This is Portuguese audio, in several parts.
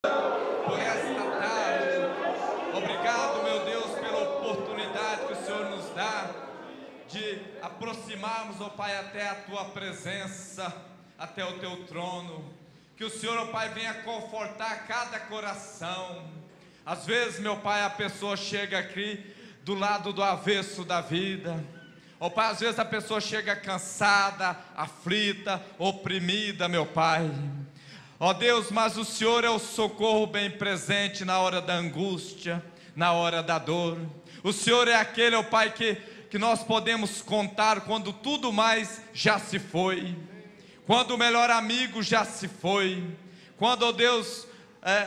por esta tarde. Obrigado, meu Deus, pela oportunidade que o Senhor nos dá de aproximarmos, ó Pai, até a Tua presença, até o Teu trono. Que o Senhor, ó Pai, venha confortar cada coração. Às vezes, meu Pai, a pessoa chega aqui do lado do avesso da vida. Ó Pai, às vezes a pessoa chega cansada, aflita, oprimida, meu Pai. Ó Deus, mas o Senhor é o socorro bem presente na hora da angústia, na hora da dor. O Senhor é aquele, ó Pai, que nós podemos contar quando tudo mais já se foi. Quando o melhor amigo já se foi. Quando, ó Deus,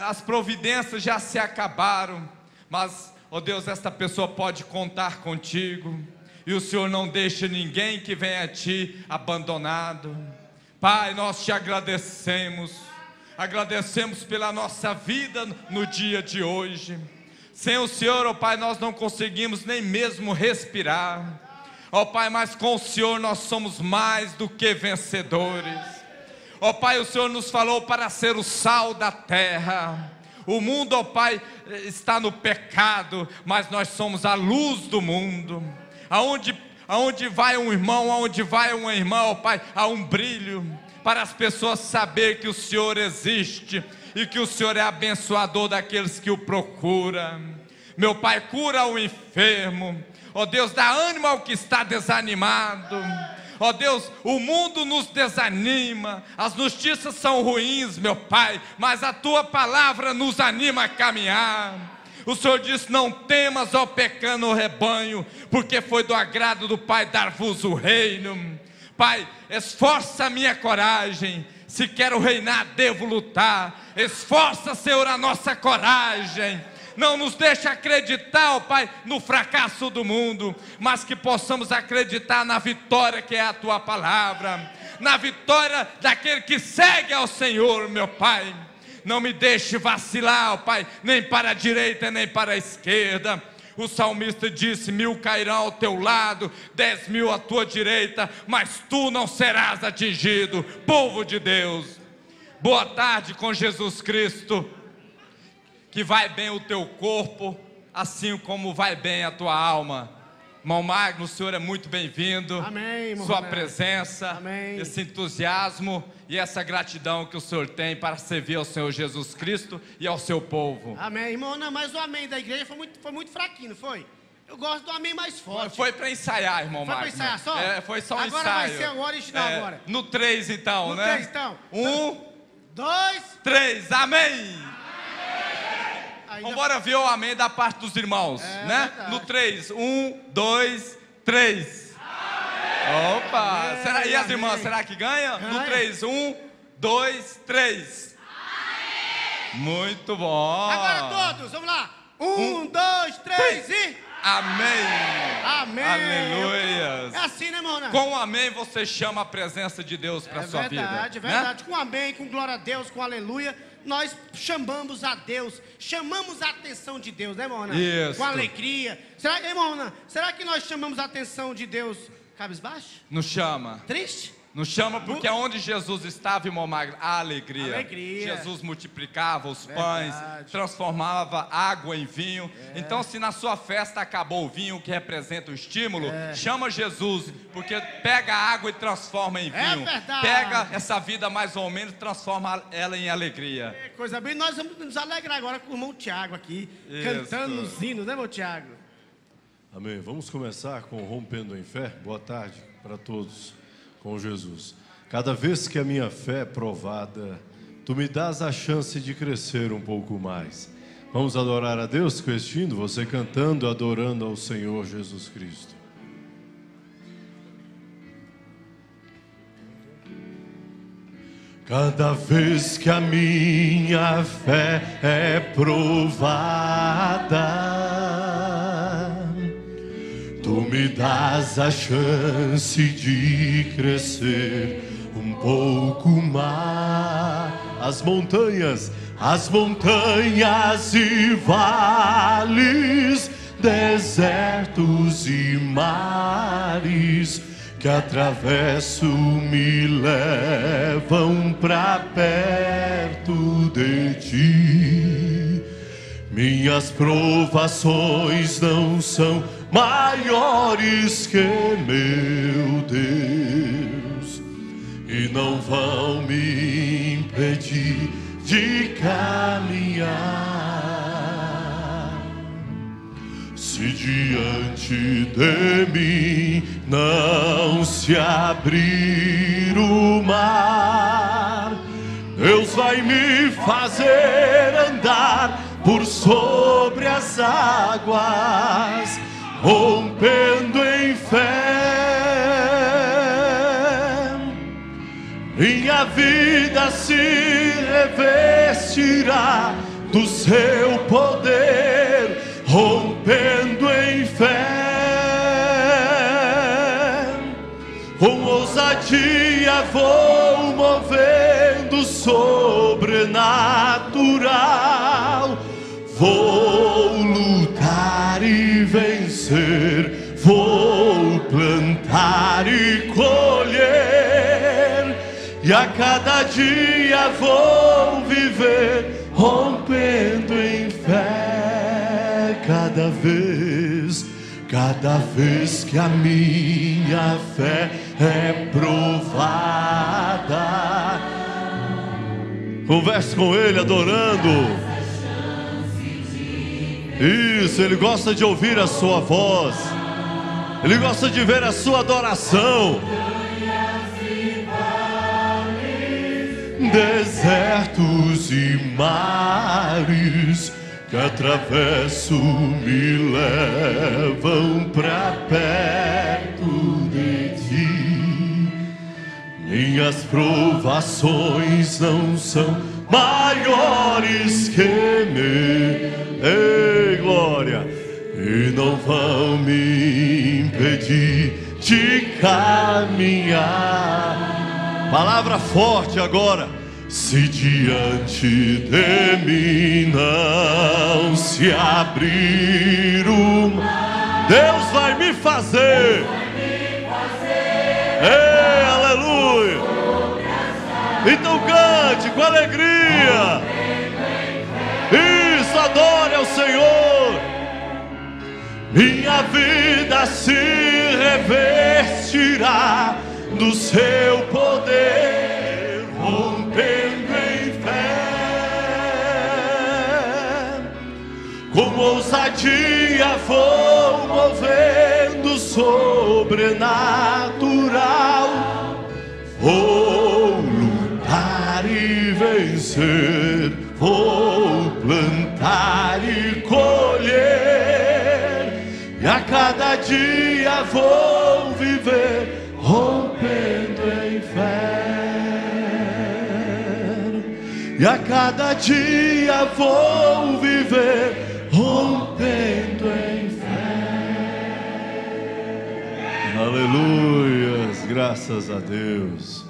as providências já se acabaram. Mas, ó Deus, esta pessoa pode contar contigo. E o Senhor não deixa ninguém que venha a Ti abandonado. Pai, nós Te agradecemos. Agradecemos pela nossa vida no dia de hoje. Sem o Senhor, ó Pai, nós não conseguimos nem mesmo respirar. Ó Pai, mas com o Senhor nós somos mais do que vencedores. Ó Pai, o Senhor nos falou para ser o sal da terra. O mundo, ó Pai, está no pecado, mas nós somos a luz do mundo. Aonde vai um irmão, aonde vai uma irmã, ó Pai, há um brilho, para as pessoas saber que o Senhor existe e que o Senhor é abençoador daqueles que o procuram. Meu Pai, cura o enfermo. Ó Deus, dá ânimo ao que está desanimado. Ó Deus, o mundo nos desanima, as notícias são ruins, meu Pai, mas a Tua palavra nos anima a caminhar. O Senhor disse: não temas, ó pequeno rebanho, porque foi do agrado do Pai dar-vos o reino. Pai, esforça a minha coragem. Se quero reinar, devo lutar. Esforça, Senhor, a nossa coragem. Não nos deixe acreditar, ó Pai, no fracasso do mundo, mas que possamos acreditar na vitória que é a Tua palavra, na vitória daquele que segue ao Senhor, meu Pai. Não me deixe vacilar, ó Pai, nem para a direita, nem para a esquerda. O salmista disse: 1000 cairão ao teu lado, 10.000 à tua direita, mas tu não serás atingido. Povo de Deus, boa tarde com Jesus Cristo. Que vai bem o teu corpo, assim como vai bem a tua alma. Irmão Magno, o Senhor é muito bem-vindo. Amém, irmão. Sua presença, amém. Esse entusiasmo e essa gratidão que o Senhor tem para servir ao Senhor Jesus Cristo e ao seu povo. Amém, irmão. Não, mas o amém da igreja foi muito fraquinho, não foi? Eu gosto do amém mais forte. Foi para ensaiar, irmão Magno. Foi para ensaiar só? Foi só um agora ensaio. Agora vai ser o original agora. No 3 então, no né? No 3 então. 1, 2, 3, amém! Vamos embora ver o amém da parte dos irmãos, né? Verdade. No 3, 1, 2, 3. Amém. Opa! Amém. Será, e as irmãs, será que ganha? No 3, 1, 2, 3. Amém. Muito bom! Agora todos, vamos lá! 1, 2, 3 e... Amém! Amém! Aleluia! É assim, né, irmão? Com o amém você chama a presença de Deus para a sua vida. É verdade. Né? Com amém, com glória a Deus, com aleluia, nós chamamos a Deus, chamamos a atenção de Deus, né, irmão? Isso. Com alegria. Será, irmão, será que nós chamamos a atenção de Deus cabisbaixo? Nos chama. Triste? Nos chama porque onde Jesus estava, irmão Magno, a alegria. Jesus multiplicava os pães, transformava água em vinho. Então, se na sua festa acabou o vinho, que representa o estímulo, chama Jesus, porque pega a água e transforma em vinho. Pega essa vida mais ou menos e transforma ela em alegria. Coisa bem, nós vamos nos alegrar agora com o irmão Tiago aqui, cantando os hinos, né, irmão Tiago? Amém. Vamos começar com Rompendo em Fé. Boa tarde para todos. Com Jesus. Cada vez que a minha fé é provada, Tu me dás a chance de crescer um pouco mais. Vamos adorar a Deus com este hino, você cantando, adorando ao Senhor Jesus Cristo. Cada vez que a minha fé é provada, Tu me dás a chance de crescer um pouco mais. As montanhas e vales, desertos e mares que atravesso me levam pra perto impedir. Minhas provações não são maiores que meu Deus, e não vão me impedir de caminhar. Se diante de mim não se abrir o mar, Deus vai me fazer andar por sobre as águas, rompendo em fé. Minha vida se revestirá do seu poder, rompendo em fé. Com ousadia vou movendo sobrenatural. Vou lutar e vencer, vou plantar e colher, e a cada dia vou viver rompendo em fé. Cada vez que a minha fé é provada. Converse com Ele adorando. Isso, Ele gosta de ouvir a sua voz, Ele gosta de ver a sua adoração. Desertos e mares que atravesso me levam pra perto de Ti. Minhas provações não são maiores que ei, glória, e não vão me impedir de caminhar. Palavra forte agora. Se diante de mim não se abrir o mar, Deus vai me fazer. Ei, aleluia. Então cante com alegria. Isso, adore ao Senhor. Minha vida se revestirá do seu poder, rompendo em fé. Com ousadia vou movendo sobrenatural. Vou lutar e vencer, vou plantar e colher, e a cada dia vou viver rompendo em fé. E a cada dia vou viver rompendo em fé. Aleluias, graças a Deus.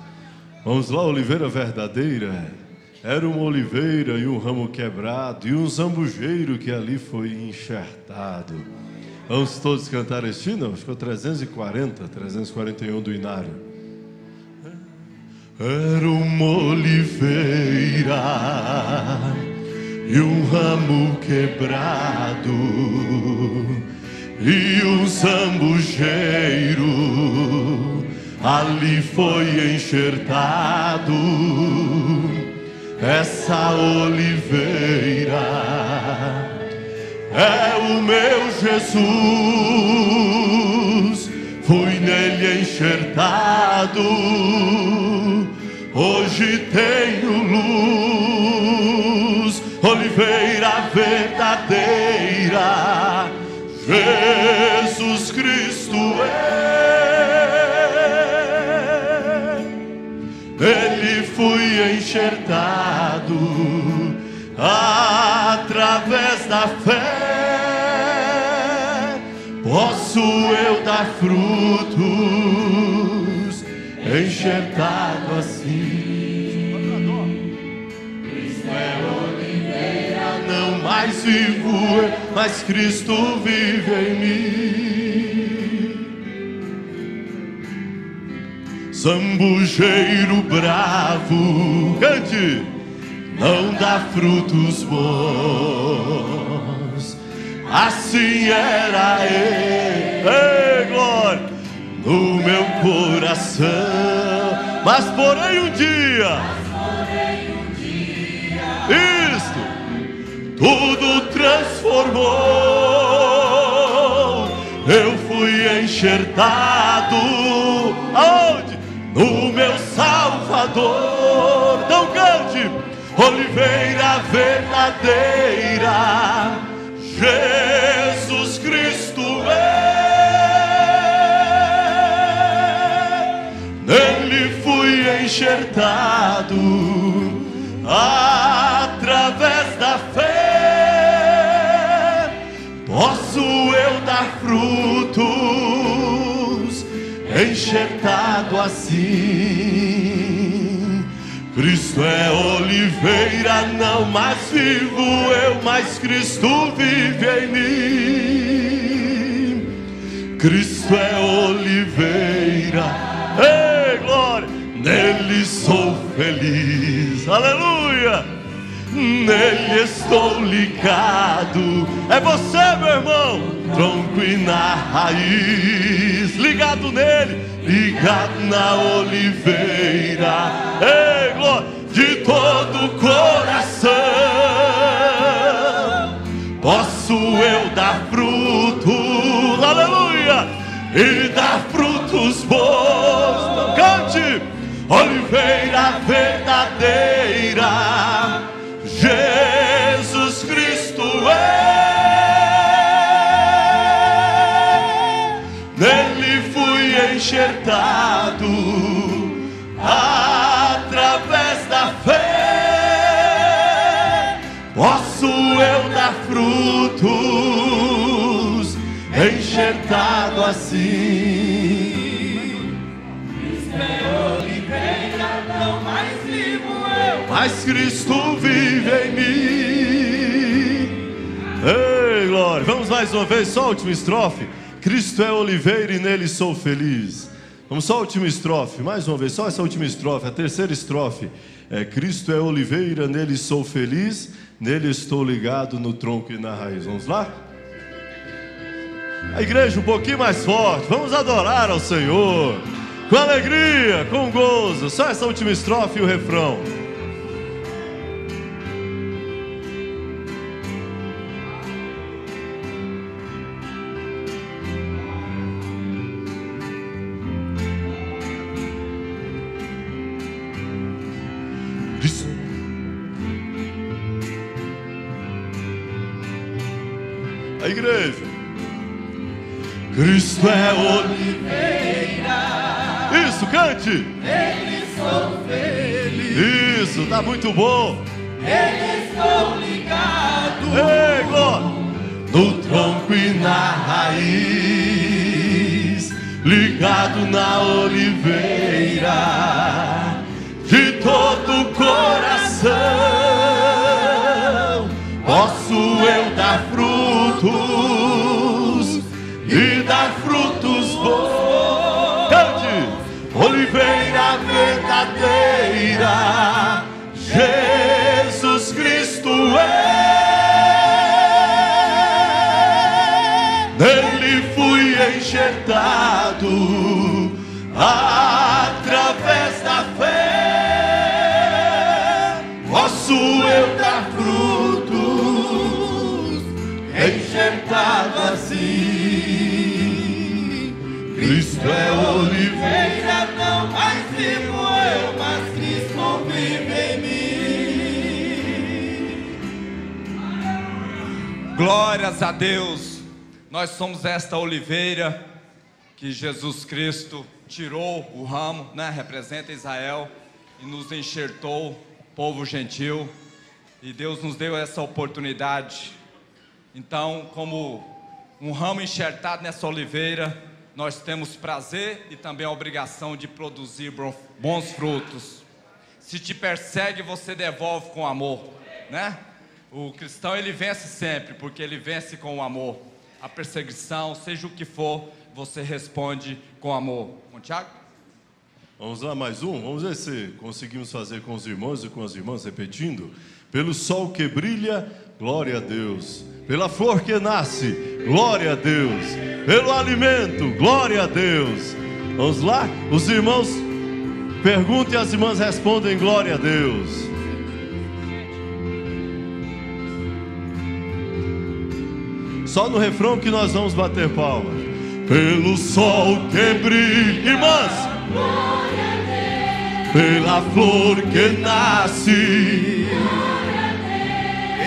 Vamos lá, oliveira verdadeira. Era uma oliveira e um ramo quebrado, e um zambujeiro que ali foi enxertado. Vamos todos cantar este hino? Ficou 341 do Inário. Era uma oliveira e um ramo quebrado, e um zambujeiro ali foi enxertado. Essa oliveira é o meu Jesus, fui nele enxertado. Hoje tenho luz, oliveira verdadeira, Jesus Cristo Nele fui enxertado através da fé. Posso eu dar frutos enxertado assim. Cristo é oliveira, não mais vivo eu, mas Cristo vive em mim. Zambujeiro bravo, cante, não dá frutos bons. Assim era ele, ei, glória, no meu coração. Mas porém um dia, isto tudo transformou. Eu fui enxertado, aonde? No meu Salvador. Então cante: oliveira verdadeira, Jesus Cristo é. Nele fui enxertado através da fé. Posso eu dar frutos, enxertado assim. Cristo é oliveira, não mais vivo eu, mas Cristo vive em mim. Cristo é oliveira, ei, glória, nele sou feliz, aleluia. Nele estou ligado. É você, meu irmão, tronco e na raiz, ligado nele, ligado na oliveira, ei, glória, de todo o coração. Posso eu dar frutos, aleluia, e dar frutos bons. Então cante: oliveira verdadeira, Jesus Cristo é. Nele fui enxertado através da fé. Posso eu dar frutos, enxertado assim. Cristo é oliveira, não mais vivo eu, mas Cristo vive em mim. Ei, glória. Vamos mais uma vez, só a última estrofe. Cristo é oliveira e nele sou feliz. Vamos só a última estrofe, mais uma vez, só essa última estrofe, a terceira estrofe. Cristo é oliveira, nele sou feliz, nele estou ligado no tronco e na raiz. Vamos lá? A igreja um pouquinho mais forte, vamos adorar ao Senhor, com alegria, com gozo. Só essa última estrofe e o refrão. A igreja. Cristo é oliveira. Isso, cante. Nele sou feliz. Isso, tá muito bom. Nele estou ligado. Ei, glória. No tronco e na raiz, ligado na oliveira, de todo o coração. Posso eu dar frutos e dar frutos bons. Cante. Oliveira verdadeira, Jesus Cristo é. Nele fui enxertado através da fé. Posso eu dar frutos, enxertado assim. Cristo é oliveira, não mais vivo eu, mas Cristo vive em mim. Glórias a Deus. Nós somos esta oliveira que Jesus Cristo tirou o ramo, né? Representa Israel e nos enxertou, povo gentil. E Deus nos deu essa oportunidade. Então, como um ramo enxertado nessa oliveira, nós temos prazer e também a obrigação de produzir bons frutos. Se te persegue, você devolve com amor, né? O cristão, ele vence sempre, porque ele vence com o amor. A perseguição, seja o que for, você responde com amor. Com o Tiago? Vamos lá, mais um. Vamos ver se conseguimos fazer com os irmãos e com as irmãs, repetindo. Pelo sol que brilha, glória a Deus. Pela flor que nasce, glória a Deus. Pelo alimento, glória a Deus. Vamos lá? Os irmãos perguntam e as irmãs respondem, glória a Deus. Só no refrão que nós vamos bater palmas. Pelo sol que brilha, irmãs, pela flor que nasce,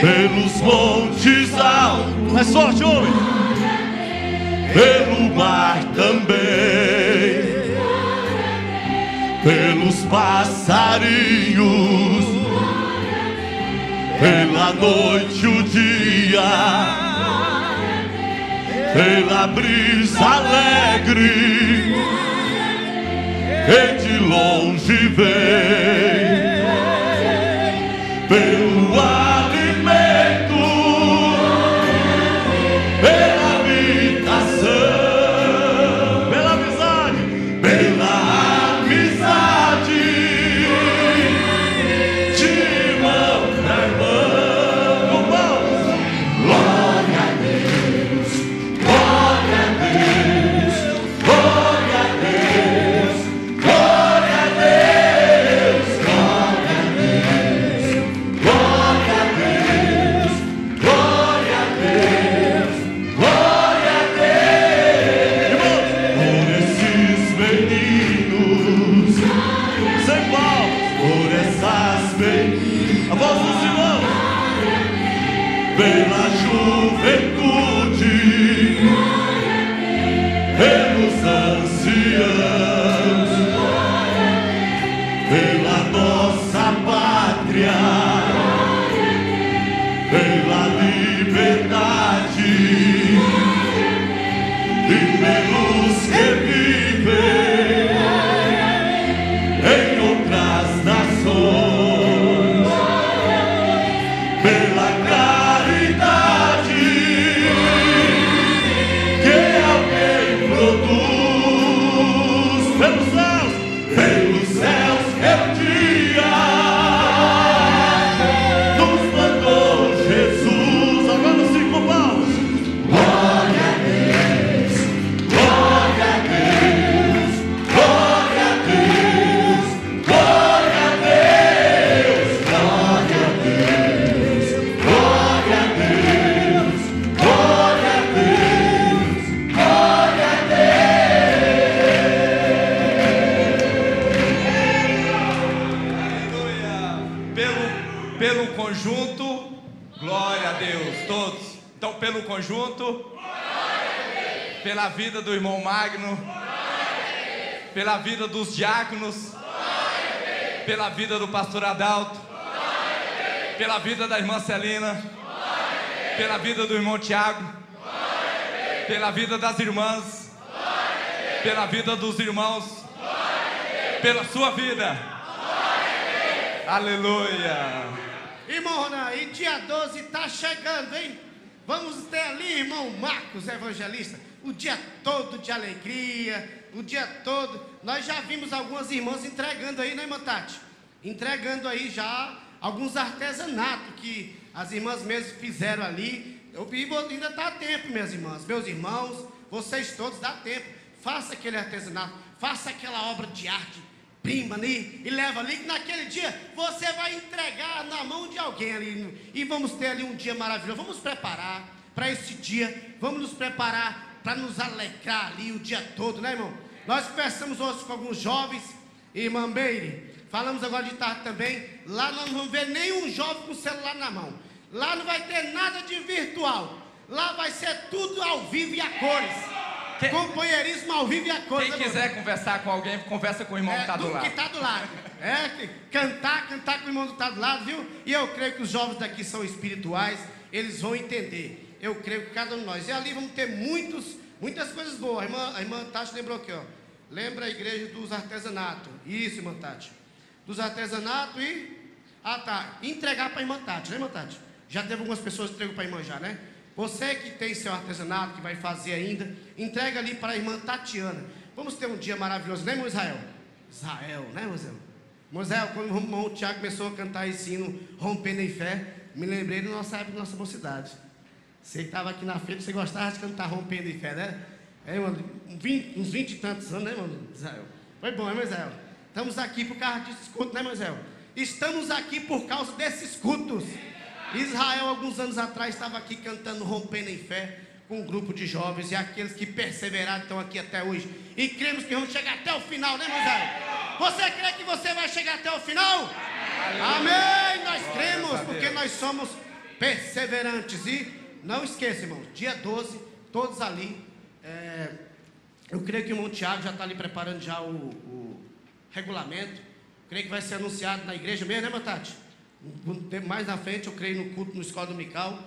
pelos montes altos, mais forte, homem, pelo mar também, pelos passarinhos, pela noite o dia, pela brisa alegre que de longe vem, pelo alimento, pela habitação, pela amizade, de irmão para irmão, com palmas. Glória a Deus, glória a Deus, glória a Deus, glória a Deus, glória a Deus, glória a Deus, glória a Deus, glória a Deus. Por esses meninos, sem palmas, por essas meninas, a voz dos irmãos, pela juventude, pelos anciãos, pela nossa pátria, pela liberdade e pelos que vivem em outras nações, pela caridade que alguém produz, pelos céus que um dia nos mandou Jesus. Agora sim, com palmas. Glória a Deus, glória a Deus, glória a Deus, glória a Deus, glória a Deus, glória a Deus, glória a Deus, glória a Aleluia. Pelo conjunto, glória a Deus. Todos. Então, pelo conjunto, pela vida do irmão Magno, pela vida dos diáconos, pela vida do pastor Adalto, pela vida da irmã Celina, pela vida do irmão Tiago, pela vida das irmãs, pela vida dos irmãos, pela sua vida. Aleluia. Irmão Ronan, e dia 12 está chegando, hein? Vamos ter ali, irmão Marcos, evangelista, o dia todo de alegria, o dia todo. Nós já vimos algumas irmãs entregando aí, né, irmã Tati? Entregando aí já alguns artesanatos que as irmãs mesmo fizeram ali. Ainda dá tempo, minhas irmãs, meus irmãos, vocês todos, dá tempo. Faça aquele artesanato, faça aquela obra de arte prima ali e leva ali, que naquele dia você vai entregar na mão de alguém ali, e vamos ter ali um dia maravilhoso. Vamos preparar para esse dia, vamos nos preparar para nos alegrar ali o dia todo, né, irmão? Nós conversamos hoje com alguns jovens, irmã Meire, falamos agora de tarde também. Lá nós não vamos ver nenhum jovem com celular na mão, lá não vai ter nada de virtual, lá vai ser tudo ao vivo e a cores. Companheirismo ao vivo e a cores. Quem quiser conversar com alguém, conversa com o irmão que está do lado. Que está do lado. Cantar com o irmão que está do lado, viu? E eu creio que os jovens daqui são espirituais, eles vão entender. Eu creio que cada um de nós. E ali vamos ter muitas coisas boas. A irmã Tati lembrou aqui, ó. Lembra a igreja dos artesanatos. Isso, irmã Tati. Dos artesanatos e... Ah, tá. Entregar para a irmã Tati, né, irmã Tati? Já teve algumas pessoas que entregam para a irmã já, né? Você que tem seu artesanato, que vai fazer ainda, entrega ali para a irmã Tatiana. Vamos ter um dia maravilhoso, né, irmão Israel? Israel, né, Moisés? Moisés, quando o irmão Tiago começou a cantar esse hino Rompendo em Fé, me lembrei da nossa época, da nossa mocidade. Você que estava aqui na frente, você gostava de cantar Rompendo em Fé, né? Mano, uns 20 e tantos anos, né, mano? Israel? Foi bom, né, Moisés? Estamos aqui por causa desses cultos, né, Moisés? Estamos aqui por causa desses cultos. Israel, alguns anos atrás, estava aqui cantando Rompendo em Fé com um grupo de jovens, e aqueles que perseveraram estão aqui até hoje. E cremos que vamos chegar até o final, né, Moisés? Você crê que você vai chegar até o final? Amém! Nós cremos, porque nós somos perseverantes. E não esqueça, irmão, dia 12, todos ali. Eu creio que o irmão Tiago já está ali preparando já o regulamento. Creio que vai ser anunciado na igreja mesmo, né, meu Tati? Mais na frente, eu creio no culto, no Escola Dominical,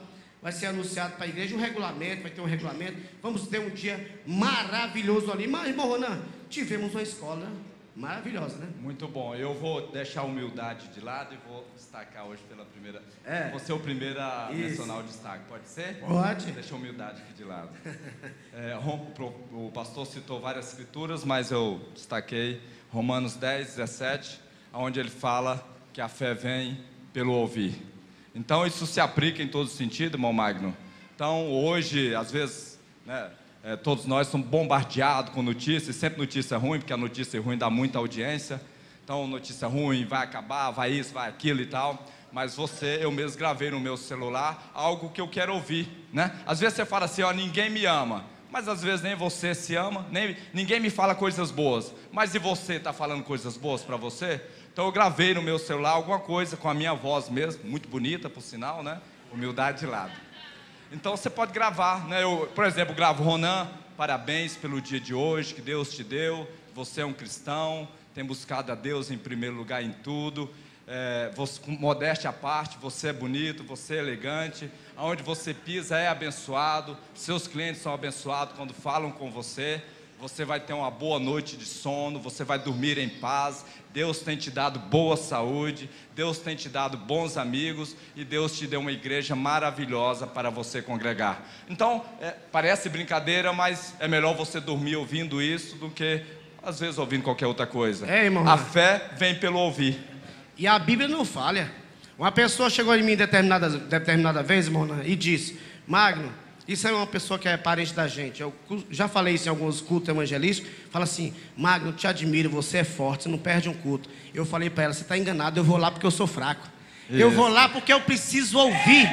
vai ser anunciado para a igreja um regulamento, vai ter um regulamento. Vamos ter um dia maravilhoso ali. Mas, irmão Ronan, tivemos uma escola maravilhosa, né? Muito bom. Eu vou deixar a humildade de lado e vou destacar hoje pela primeira. Vou ser o primeiro a mencionar o destaque, pode ser? Pode. Deixa a humildade aqui de lado. O pastor citou várias escrituras, mas eu destaquei Romanos 10, 17, onde ele fala que a fé vem pelo ouvir. Então isso se aplica em todo sentido, irmão Magno. Então hoje, às vezes, né, todos nós somos bombardeados com notícias, sempre notícia ruim, porque a notícia ruim dá muita audiência. Então notícia ruim, vai acabar, vai isso, vai aquilo e tal. Mas eu mesmo gravei no meu celular algo que eu quero ouvir, né? Às vezes você fala assim, ó, ninguém me ama. Mas às vezes nem você se ama, ninguém me fala coisas boas. Mas e você está falando coisas boas para você? Então eu gravei no meu celular alguma coisa com a minha voz mesmo, muito bonita por sinal, né? Humildade de lado. Então você pode gravar, né? Eu, por exemplo, gravo: Ronan, parabéns pelo dia de hoje que Deus te deu. Você é um cristão, tem buscado a Deus em primeiro lugar em tudo. Modéstia à parte, você é bonito, você é elegante. Aonde você pisa é abençoado. Seus clientes são abençoados quando falam com você. Você vai ter uma boa noite de sono, você vai dormir em paz. Deus tem te dado boa saúde, Deus tem te dado bons amigos, e Deus te deu uma igreja maravilhosa para você congregar. Então, parece brincadeira, mas é melhor você dormir ouvindo isso do que, às vezes, ouvindo qualquer outra coisa. Irmão, a fé vem pelo ouvir. E a Bíblia não falha. Uma pessoa chegou em mim determinada vez, irmão, e disse: Magno, isso é uma pessoa que é parente da gente. Eu já falei isso em alguns cultos evangelísticos. Fala assim: Magno, te admiro, você é forte, você não perde um culto. Eu falei para ela: você está enganado, eu vou lá porque eu sou fraco. Isso. Eu vou lá porque eu preciso ouvir.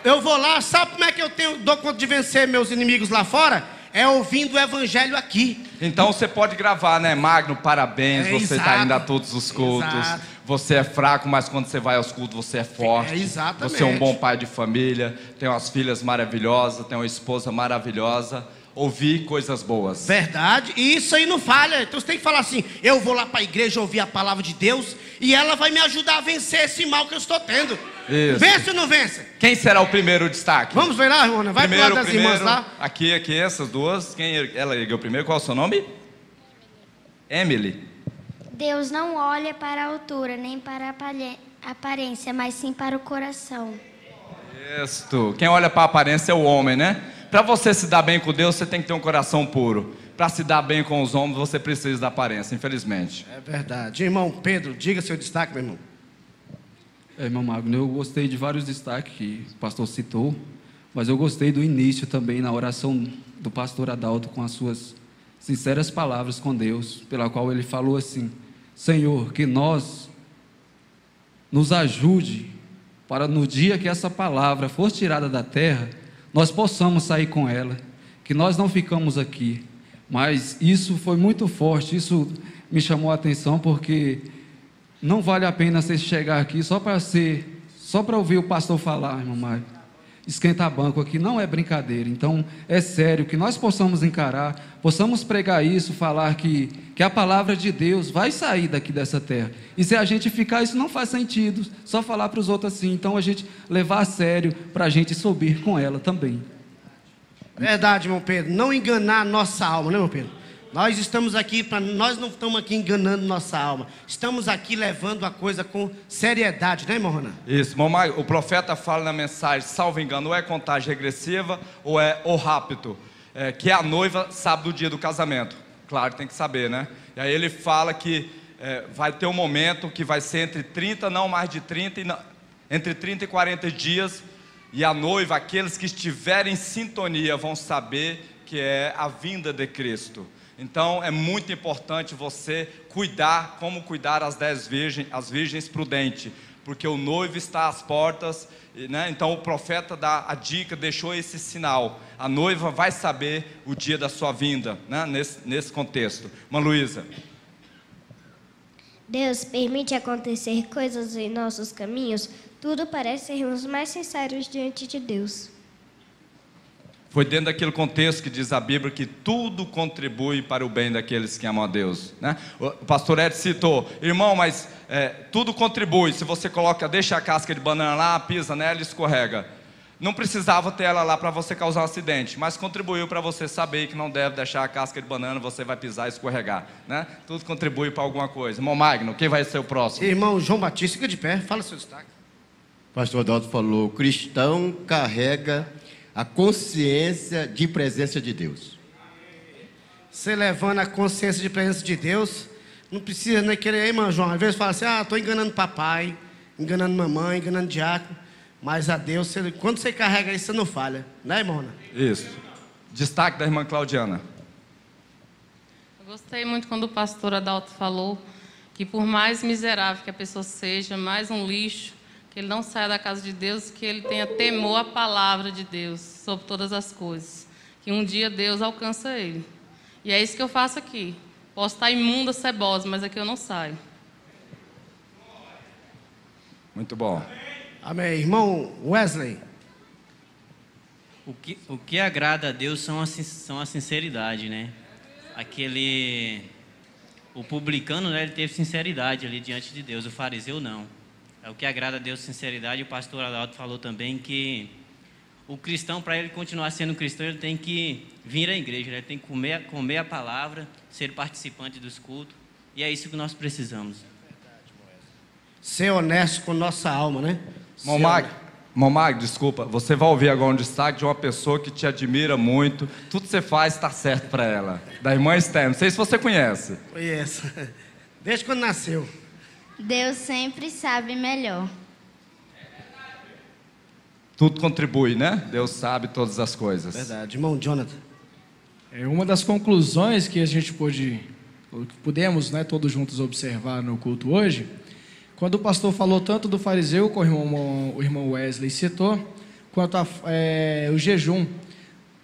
Eu vou lá, sabe como é que dou conta de vencer meus inimigos lá fora? É ouvindo o evangelho aqui. Então você pode gravar, né, Magno? Parabéns, você está indo a todos os cultos. Exato. Você é fraco, mas quando você vai aos cultos você é forte. Exatamente. Você é um bom pai de família, tem umas filhas maravilhosas, tem uma esposa maravilhosa. Ouvir coisas boas. Verdade, e isso aí não falha. Então você tem que falar assim: eu vou lá para a igreja ouvir a palavra de Deus, e ela vai me ajudar a vencer esse mal que eu estou tendo. Isso. Vence ou não vence? Quem será o primeiro destaque? Vamos ver lá, irmã. Vai pro lado das irmãs lá. Aqui, essas duas. Ela ergueu primeiro? Qual é o seu nome? Emily. Deus não olha para a altura, nem para a aparência, mas sim para o coração. Isso. Quem olha para a aparência é o homem, né? Para você se dar bem com Deus, você tem que ter um coração puro. Para se dar bem com os homens, você precisa da aparência, infelizmente. É verdade. Irmão Pedro, diga seu destaque, meu irmão. Irmão Magno, eu gostei de vários destaques que o pastor citou, mas eu gostei do início também, na oração do pastor Adalto, com as suas sinceras palavras com Deus, pela qual ele falou assim: Senhor, que nos ajude para no dia que essa palavra for tirada da terra, nós possamos sair com ela, que nós não ficamos aqui. Mas isso foi muito forte, isso me chamou a atenção, porque não vale a pena você chegar aqui só para ouvir o pastor falar, irmão Mário. Esquentar banco aqui não é brincadeira. Então é sério, que nós possamos encarar, possamos pregar isso, falar que a palavra de Deus vai sair daqui dessa terra. E se a gente ficar, isso não faz sentido, só falar para os outros assim. Então a gente levar a sério, para a gente subir com ela também. Verdade, irmão Pedro. Não enganar a nossa alma, né, irmão Pedro? Nós estamos aqui, nós não estamos aqui enganando nossa alma. Estamos aqui levando a coisa com seriedade, né, irmão Ronan? Isso, irmão Mário, o profeta fala na mensagem, salvo engano, ou é contagem regressiva ou é o rápido, que a noiva sabe do dia do casamento. Claro, tem que saber, né? E aí ele fala que vai ter um momento que vai ser entre 30, não mais de 30, entre 30 e 40 dias, e a noiva, aqueles que estiverem em sintonia, vão saber que é a vinda de Cristo. Então é muito importante você cuidar, como cuidar as 10 virgens, as virgens prudentes, porque o noivo está às portas, né? Então o profeta dá a dica, deixou esse sinal. A noiva vai saber o dia da sua vinda, né? Nesse contexto. Irmã Luísa. Deus permite acontecer coisas em nossos caminhos, tudo para sermos mais sinceros diante de Deus. Foi dentro daquele contexto que diz a Bíblia que tudo contribui para o bem daqueles que amam a Deus, né? O pastor Ed citou, irmão, mas tudo contribui. Se você deixa a casca de banana lá, pisa nela e escorrega. Não precisava ter ela lá para você causar um acidente, mas contribuiu para você saber que não deve deixar a casca de banana, você vai pisar e escorregar, né? Tudo contribui para alguma coisa. Irmão Magno, quem vai ser o próximo? Irmão João Batista, fica de pé, fala seu destaque. O pastor Adalto falou, o cristão carrega a consciência de presença de Deus. Você levando a consciência de presença de Deus, não precisa nem querer, irmão João, às vezes fala assim, estou enganando papai, enganando mamãe, enganando diácono, mas a Deus, quando você carrega isso, você não falha, né, irmã? Isso. Destaque da irmã Claudiana. Eu gostei muito quando o pastor Adalto falou que por mais miserável que a pessoa seja, mais um lixo, que ele não saia da casa de Deus, que ele tenha temor à palavra de Deus sobre todas as coisas, que um dia Deus alcança ele. E é isso que eu faço aqui. Posso estar imunda, cebosa, mas aqui eu não saio. Muito bom. Amém. Irmão Wesley. O que agrada a Deus são a sinceridade, né? O publicano, né, ele teve sinceridade ali diante de Deus, o fariseu não. É o que agrada a Deus, sinceridade. O pastor Adalto falou também que o cristão, para ele continuar sendo cristão, ele tem que vir à igreja, ele tem que comer a palavra, ser participante dos cultos. E é isso que nós precisamos. Ser honesto com nossa alma, né? Momag, desculpa, você vai ouvir agora um destaque de uma pessoa que te admira muito. Tudo que você faz está certo para ela. Da irmã Esther, não sei se você conhece. Conheço. Desde quando nasceu. Deus sempre sabe melhor. Tudo contribui, né? Deus sabe todas as coisas. Verdade. Irmão Jonathan. Uma das conclusões que a gente pudemos, né, todos juntos observar no culto hoje, quando o pastor falou tanto do fariseu, que o irmão Wesley citou, quanto o jejum,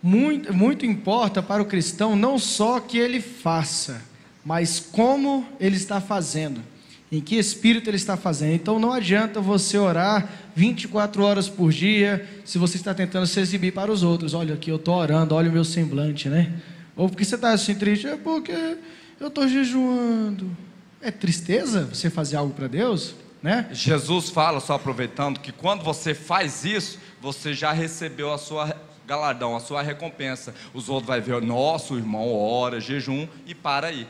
muito importa para o cristão não só que ele faça, mas como ele está fazendo, em que espírito ele está fazendo. Então não adianta você orar 24 horas por dia, se você está tentando se exibir para os outros. Olha aqui, eu estou orando, olha o meu semblante, né? Ou porque você está assim triste, é porque eu estou jejuando. É tristeza você fazer algo para Deus, né? Jesus fala, só aproveitando, que quando você faz isso, você já recebeu a sua galardão, a sua recompensa. Os outros vão ver, nossa, o irmão ora, jejum, e para aí.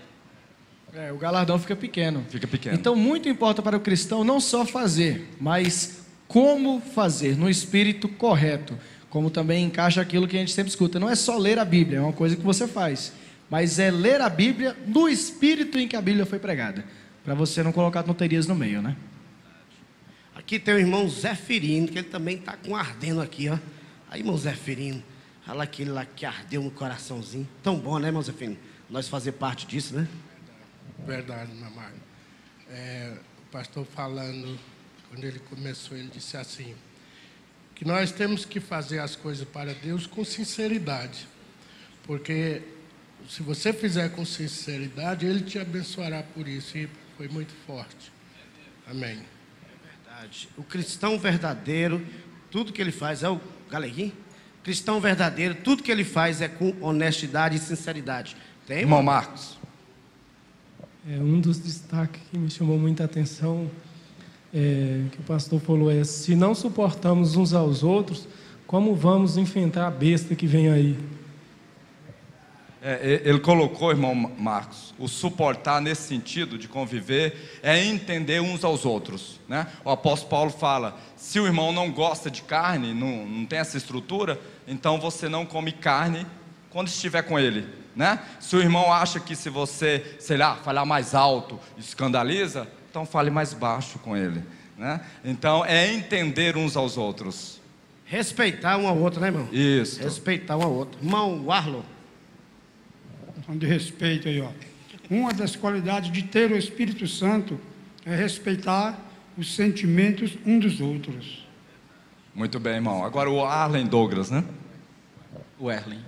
O galardão fica pequeno. Fica pequeno. Então muito importa para o cristão não só fazer, mas como fazer, no espírito correto. Como também encaixa aquilo que a gente sempre escuta. Não é só ler a Bíblia, é uma coisa que você faz, mas é ler a Bíblia no espírito em que a Bíblia foi pregada, para você não colocar tonterias no meio, né? Aqui tem o irmão Zé Firino, que ele também está com ardendo aqui, ó. Aí, irmão Zé Firino, olha aquele lá que ardeu no coraçãozinho. Tão bom, né, irmão Zé Firino? Nós fazer parte disso, né? Verdade, meu amado. O pastor falando, quando ele começou, ele disse assim, que nós temos que fazer as coisas para Deus com sinceridade, porque se você fizer com sinceridade, Ele te abençoará por isso, e foi muito forte. Amém. É verdade. O cristão verdadeiro, tudo que ele faz, é o Galeguinho? Cristão verdadeiro, tudo que ele faz é com honestidade e sinceridade. Tem, irmão Marcos? Um dos destaques que me chamou muita atenção, que o pastor falou, se não suportamos uns aos outros, como vamos enfrentar a besta que vem aí? Ele colocou, irmão Marcos, o suportar nesse sentido de conviver é entender uns aos outros, né? O apóstolo Paulo fala, se o irmão não gosta de carne, não tem essa estrutura, então você não come carne quando estiver com ele. né? Se o irmão acha que se você, sei lá, falar mais alto, escandaliza, então fale mais baixo com ele, né? Então é entender uns aos outros. Respeitar um ao outro, né, irmão? Isso. Respeitar um ao outro. Irmão Arlo. De respeito aí, ó. Uma das qualidades de ter o Espírito Santo é respeitar os sentimentos uns dos outros. Muito bem, irmão. Agora o Arlen Douglas, né? O Erlen.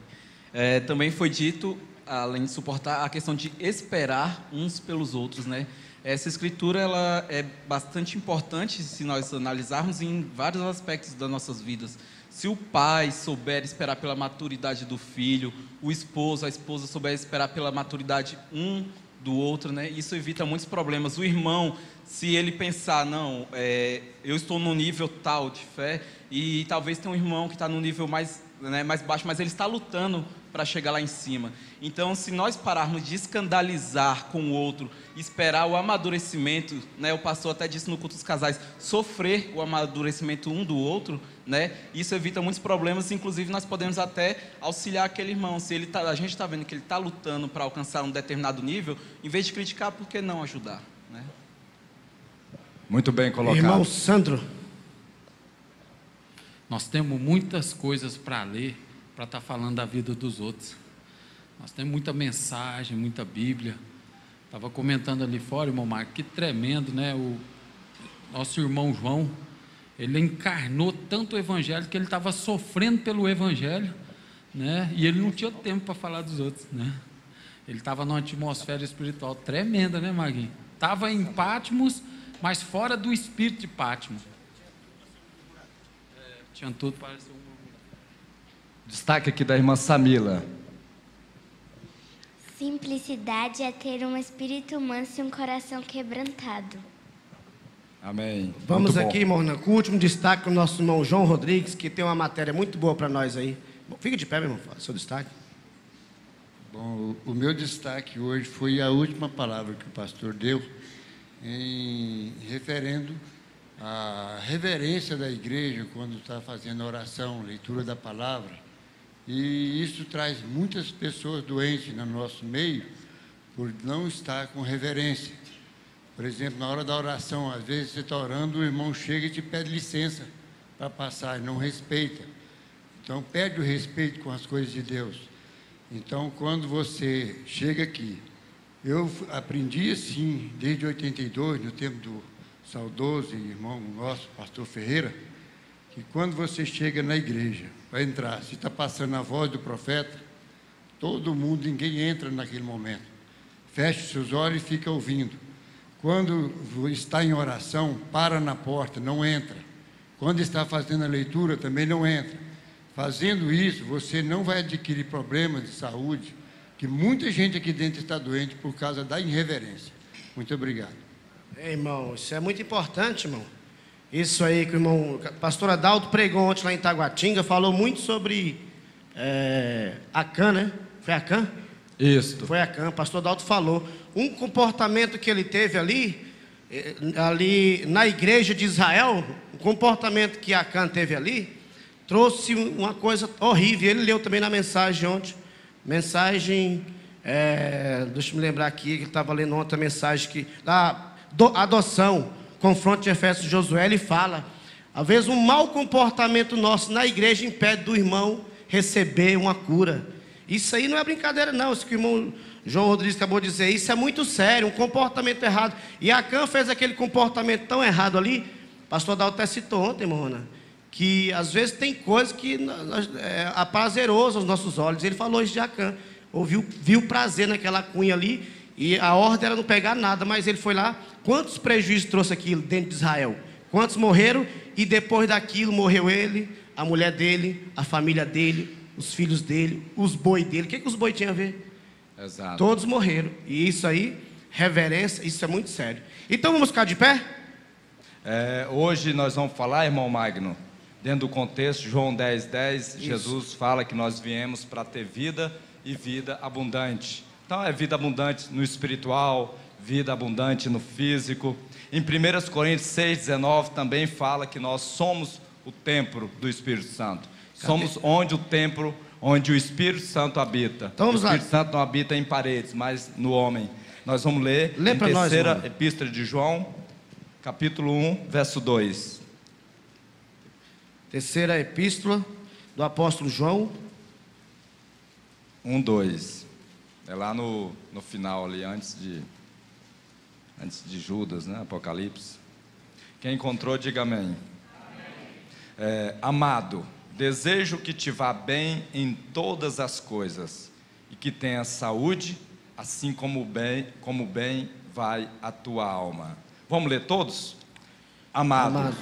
Também foi dito, além de suportar, a questão de esperar uns pelos outros, né? Essa escritura ela é bastante importante se nós analisarmos em vários aspectos das nossas vidas. Se o pai souber esperar pela maturidade do filho, o esposo, a esposa souber esperar pela maturidade um do outro, né? Isso evita muitos problemas. O irmão, se ele pensar, não, eu estou no nível tal de fé, e talvez tenha um irmão que está no nível mais baixo, mas ele está lutando para chegar lá em cima. Então, se nós pararmos de escandalizar com o outro, esperar o amadurecimento, né, o pastor até disse no culto dos casais, sofrer o amadurecimento um do outro, né, isso evita muitos problemas. Inclusive nós podemos até auxiliar aquele irmão. Se ele a gente está vendo que ele está lutando para alcançar um determinado nível, em vez de criticar, por que não ajudar, né? Muito bem colocado. Irmão Sandro. Nós temos muitas coisas para ler, para estar falando da vida dos outros. Nós temos muita mensagem, muita Bíblia. Estava comentando ali fora, irmão Marco, que tremendo, né? O nosso irmão João, ele encarnou tanto o Evangelho que ele estava sofrendo pelo Evangelho, né? E ele não tinha tempo para falar dos outros, né? Ele estava numa atmosfera espiritual tremenda, né, Marguinhos? Estava em Patmos, mas fora do espírito de Patmos. Tinha tudo para ser um... Destaque aqui da irmã Samila. Simplicidade é ter um espírito manso e um coração quebrantado. Amém. Vamos aqui, irmão, com o último destaque, o nosso irmão João Rodrigues, que tem uma matéria muito boa para nós aí. Fique de pé, meu irmão, seu destaque. Bom, o meu destaque hoje foi a última palavra que o pastor deu, referendo à reverência da igreja quando está fazendo a oração, leitura da palavra. E isso traz muitas pessoas doentes no nosso meio por não estar com reverência. Por exemplo, na hora da oração, às vezes você está orando, o irmão chega e te pede licença para passar, não respeita. Então, perde o respeito com as coisas de Deus. Então, quando você chega aqui, eu aprendi assim, desde 82, no tempo do saudoso irmão nosso, pastor Ferreira, que quando você chega na igreja, para entrar, se está passando a voz do profeta, todo mundo, ninguém entra naquele momento. Feche seus olhos e fica ouvindo. Quando está em oração, para na porta, não entra. Quando está fazendo a leitura, também não entra. Fazendo isso, você não vai adquirir problemas de saúde, que muita gente aqui dentro está doente por causa da irreverência. Muito obrigado. Irmão, isso é muito importante, irmão. Isso aí que o irmão pastor Adalto pregou ontem lá em Taguatinga, falou muito sobre Acã, né? Foi Acã? Isso. Foi Acã, pastor Adalto falou. Um comportamento que ele teve ali na igreja de Israel, o comportamento que Acã teve ali, trouxe uma coisa horrível. Ele leu também na mensagem ontem. Mensagem, deixa eu me lembrar aqui, que ele estava lendo ontem a mensagem da adoção. Confronto de Efésios de Josué, ele fala, às vezes um mau comportamento nosso na igreja impede do irmão receber uma cura. Isso aí não é brincadeira não, isso que o irmão João Rodrigues acabou de dizer, isso é muito sério, um comportamento errado. E Acã fez aquele comportamento tão errado ali, pastor Dalton até citou ontem, irmão Rona, que às vezes tem coisas que é prazeroso aos nossos olhos. Ele falou isso de Acã, viu prazer naquela cunha ali, e a ordem era não pegar nada, mas ele foi lá. Quantos prejuízos trouxe aquilo dentro de Israel? Quantos morreram? E depois daquilo morreu ele, a mulher dele, a família dele, os filhos dele, os boi dele. O que os boi tinham a ver? Exato. Todos morreram. E isso aí, reverência, isso é muito sério. Então vamos ficar de pé? Hoje nós vamos falar, irmão Magno, dentro do contexto, João 10:10, Jesus fala que nós viemos para ter vida e vida abundante. Então é vida abundante no espiritual, vida abundante no físico. Em 1 Coríntios 6:19 também fala que nós somos o templo do Espírito Santo. Somos onde onde o Espírito Santo habita. Então vamos o lá. Espírito Santo não habita em paredes, mas no homem. Nós vamos ler Lê em pra nós, terceira mano. epístola de João, capítulo 1, verso 2. Terceira epístola do apóstolo João. 1, 2. É lá no final ali, antes de Judas, né? Apocalipse. Quem encontrou, diga amém. Amado, desejo que te vá bem em todas as coisas e que tenha saúde, assim como bem vai a tua alma. Vamos ler todos? Amado,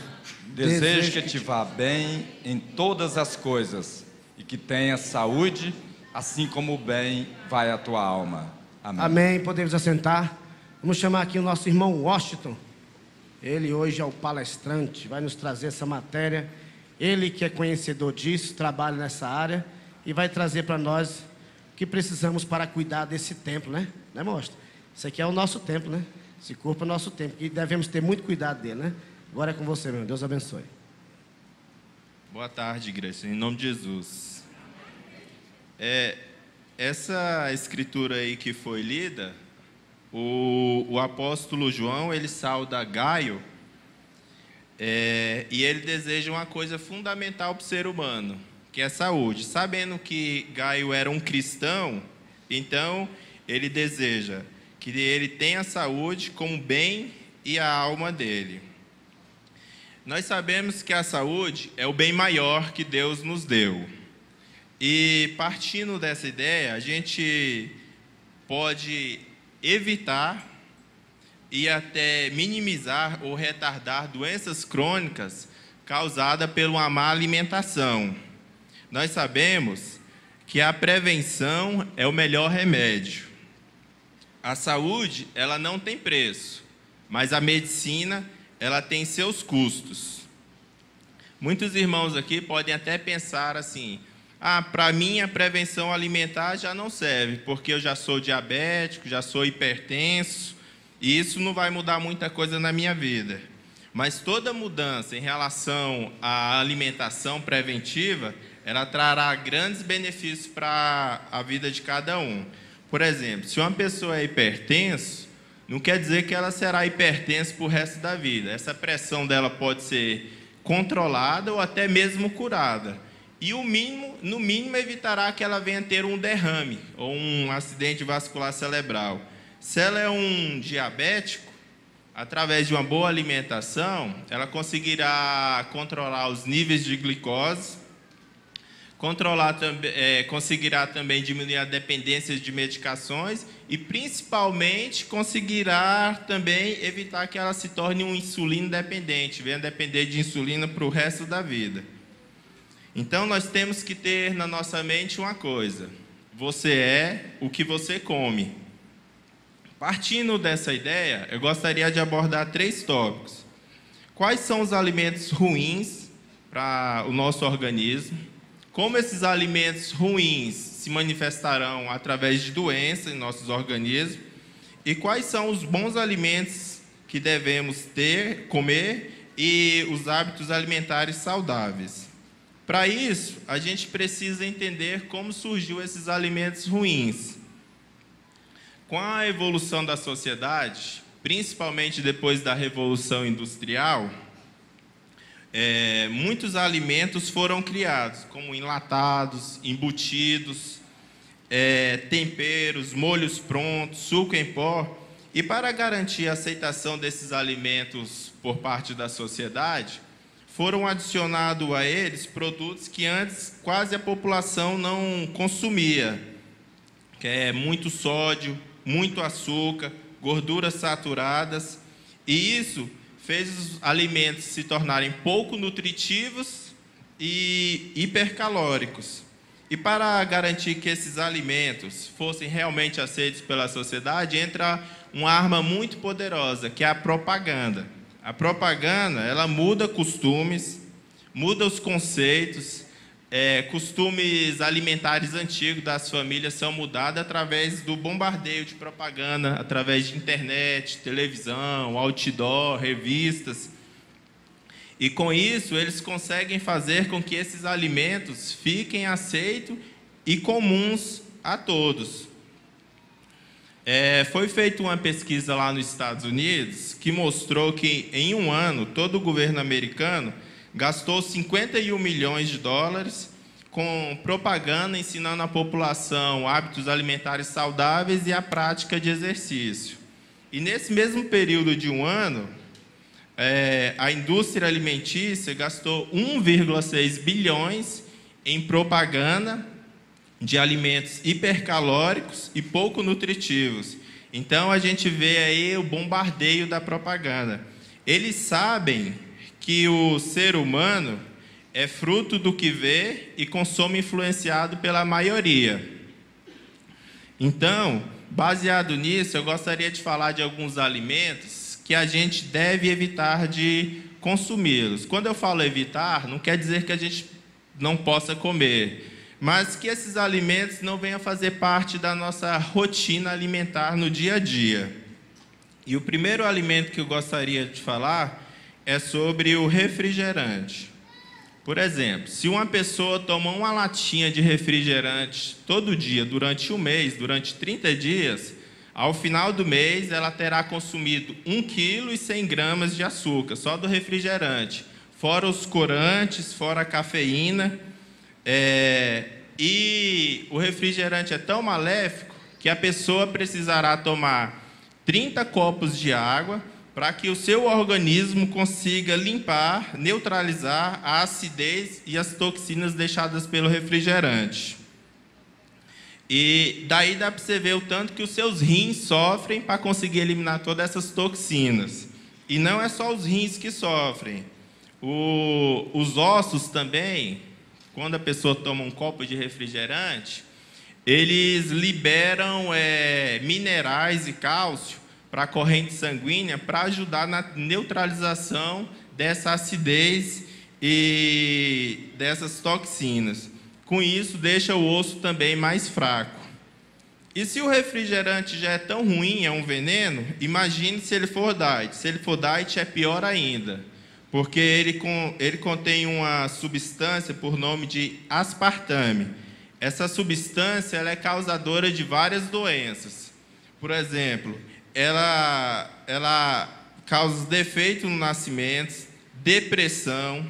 desejo que te vá bem em todas as coisas e que tenha saúde, assim como bem vai a tua alma. Amém. Amém. Podemos assentar. Vamos chamar aqui o nosso irmão Washington. Ele hoje é o palestrante, vai nos trazer essa matéria. Ele que é conhecedor disso, trabalha nessa área e vai trazer para nós o que precisamos para cuidar desse templo, né? Né, Mostra? Isso aqui é o nosso templo, né? Esse corpo é o nosso templo e devemos ter muito cuidado dele, né? Agora é com você, meu Deus abençoe. Boa tarde, igreja, em nome de Jesus. Essa escritura aí que foi lida, o apóstolo João, ele sauda Gaio, e ele deseja uma coisa fundamental para o ser humano, que é a saúde. Sabendo que Gaio era um cristão, então ele deseja que ele tenha saúde como bem e a alma dele. Nós sabemos que a saúde é o bem maior que Deus nos deu. E partindo dessa ideia, a gente pode evitar e até minimizar ou retardar doenças crônicas causadas por uma má alimentação. Nós sabemos que a prevenção é o melhor remédio. A saúde, ela não tem preço, mas a medicina, ela tem seus custos. Muitos irmãos aqui podem até pensar assim: para mim a prevenção alimentar já não serve, porque eu já sou diabético, já sou hipertenso, e isso não vai mudar muita coisa na minha vida. Mas toda mudança em relação à alimentação preventiva, ela trará grandes benefícios para a vida de cada um. Por exemplo, se uma pessoa é hipertenso, não quer dizer que ela será hipertensa para o resto da vida. Essa pressão dela pode ser controlada ou até mesmo curada. E no mínimo evitará que ela venha ter um derrame ou um acidente vascular cerebral. Se ela é um diabético, através de uma boa alimentação, ela conseguirá controlar os níveis de glicose, conseguirá também diminuir a dependência de medicações e, principalmente, conseguirá também evitar que ela se torne um insulino dependente, venha depender de insulina para o resto da vida. Então, nós temos que ter na nossa mente uma coisa: você é o que você come. Partindo dessa ideia, eu gostaria de abordar 3 tópicos. Quais são os alimentos ruins para o nosso organismo? Como esses alimentos ruins se manifestarão através de doenças em nossos organismos? E quais são os bons alimentos que devemos comer e os hábitos alimentares saudáveis? Para isso, a gente precisa entender como surgiu esses alimentos ruins. Com a evolução da sociedade, principalmente depois da Revolução Industrial, muitos alimentos foram criados, como enlatados, embutidos, temperos, molhos prontos, suco em pó. E para garantir a aceitação desses alimentos por parte da sociedade, foram adicionados a eles produtos que antes quase a população não consumia, que é muito sódio, muito açúcar, gorduras saturadas, e isso fez os alimentos se tornarem pouco nutritivos e hipercalóricos. E para garantir que esses alimentos fossem realmente aceitos pela sociedade, entra uma arma muito poderosa, que é a propaganda. A propaganda, ela muda costumes, muda os conceitos, costumes alimentares antigos das famílias são mudados através do bombardeio de propaganda, através de internet, televisão, outdoor, revistas. E com isso, eles conseguem fazer com que esses alimentos fiquem aceitos e comuns a todos. Foi feita uma pesquisa lá nos Estados Unidos que mostrou que, em um ano, todo o governo americano gastou 51 milhões de dólares com propaganda ensinando a população hábitos alimentares saudáveis e a prática de exercício. E, nesse mesmo período de um ano, a indústria alimentícia gastou 1,6 bilhões em propaganda de alimentos hipercalóricos e pouco nutritivos. Então, a gente vê aí o bombardeio da propaganda. Eles sabem que o ser humano é fruto do que vê e consome influenciado pela maioria. Então, baseado nisso, eu gostaria de falar de alguns alimentos que a gente deve evitar de consumi-los. Quando eu falo evitar, não quer dizer que a gente não possa comer, mas que esses alimentos não venham fazer parte da nossa rotina alimentar no dia a dia. E o primeiro alimento que eu gostaria de falar é sobre o refrigerante. Por exemplo, se uma pessoa toma uma latinha de refrigerante todo dia, durante um mês, durante 30 dias, ao final do mês ela terá consumido 1,1 kg de açúcar, só do refrigerante, fora os corantes, fora a cafeína. E o refrigerante é tão maléfico que a pessoa precisará tomar 30 copos de água para que o seu organismo consiga limpar, neutralizar a acidez e as toxinas deixadas pelo refrigerante. E daí dá para você ver o tanto que os seus rins sofrem para conseguir eliminar todas essas toxinas. E não é só os rins que sofrem. Os ossos também, quando a pessoa toma um copo de refrigerante, eles liberam minerais e cálcio para a corrente sanguínea para ajudar na neutralização dessa acidez e dessas toxinas. Com isso, deixa o osso também mais fraco. E se o refrigerante já é tão ruim, é um veneno, imagine se ele for diet. Se ele for diet, é pior ainda, porque ele contém uma substância por nome de aspartame. Essa substância ela é causadora de várias doenças. Por exemplo, ela causa defeito no nascimento, depressão,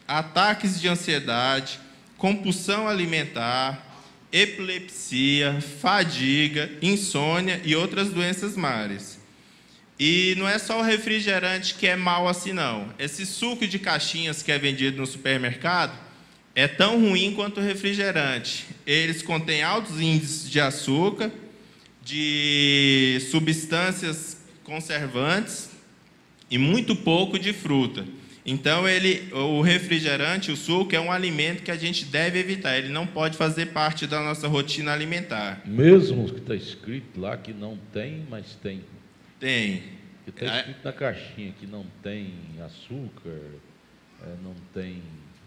ataques de ansiedade, compulsão alimentar, epilepsia, fadiga, insônia e outras doenças mares. E não é só o refrigerante que é mau assim, não. Esse suco de caixinhas que é vendido no supermercado é tão ruim quanto o refrigerante. Eles contêm altos índices de açúcar, de substâncias conservantes e muito pouco de fruta. Então, o refrigerante, o suco, é um alimento que a gente deve evitar. Ele não pode fazer parte da nossa rotina alimentar. Mesmo que está escrito lá que não tem, mas tem. Tem. Está escrito na caixinha que não tem açúcar, não tem...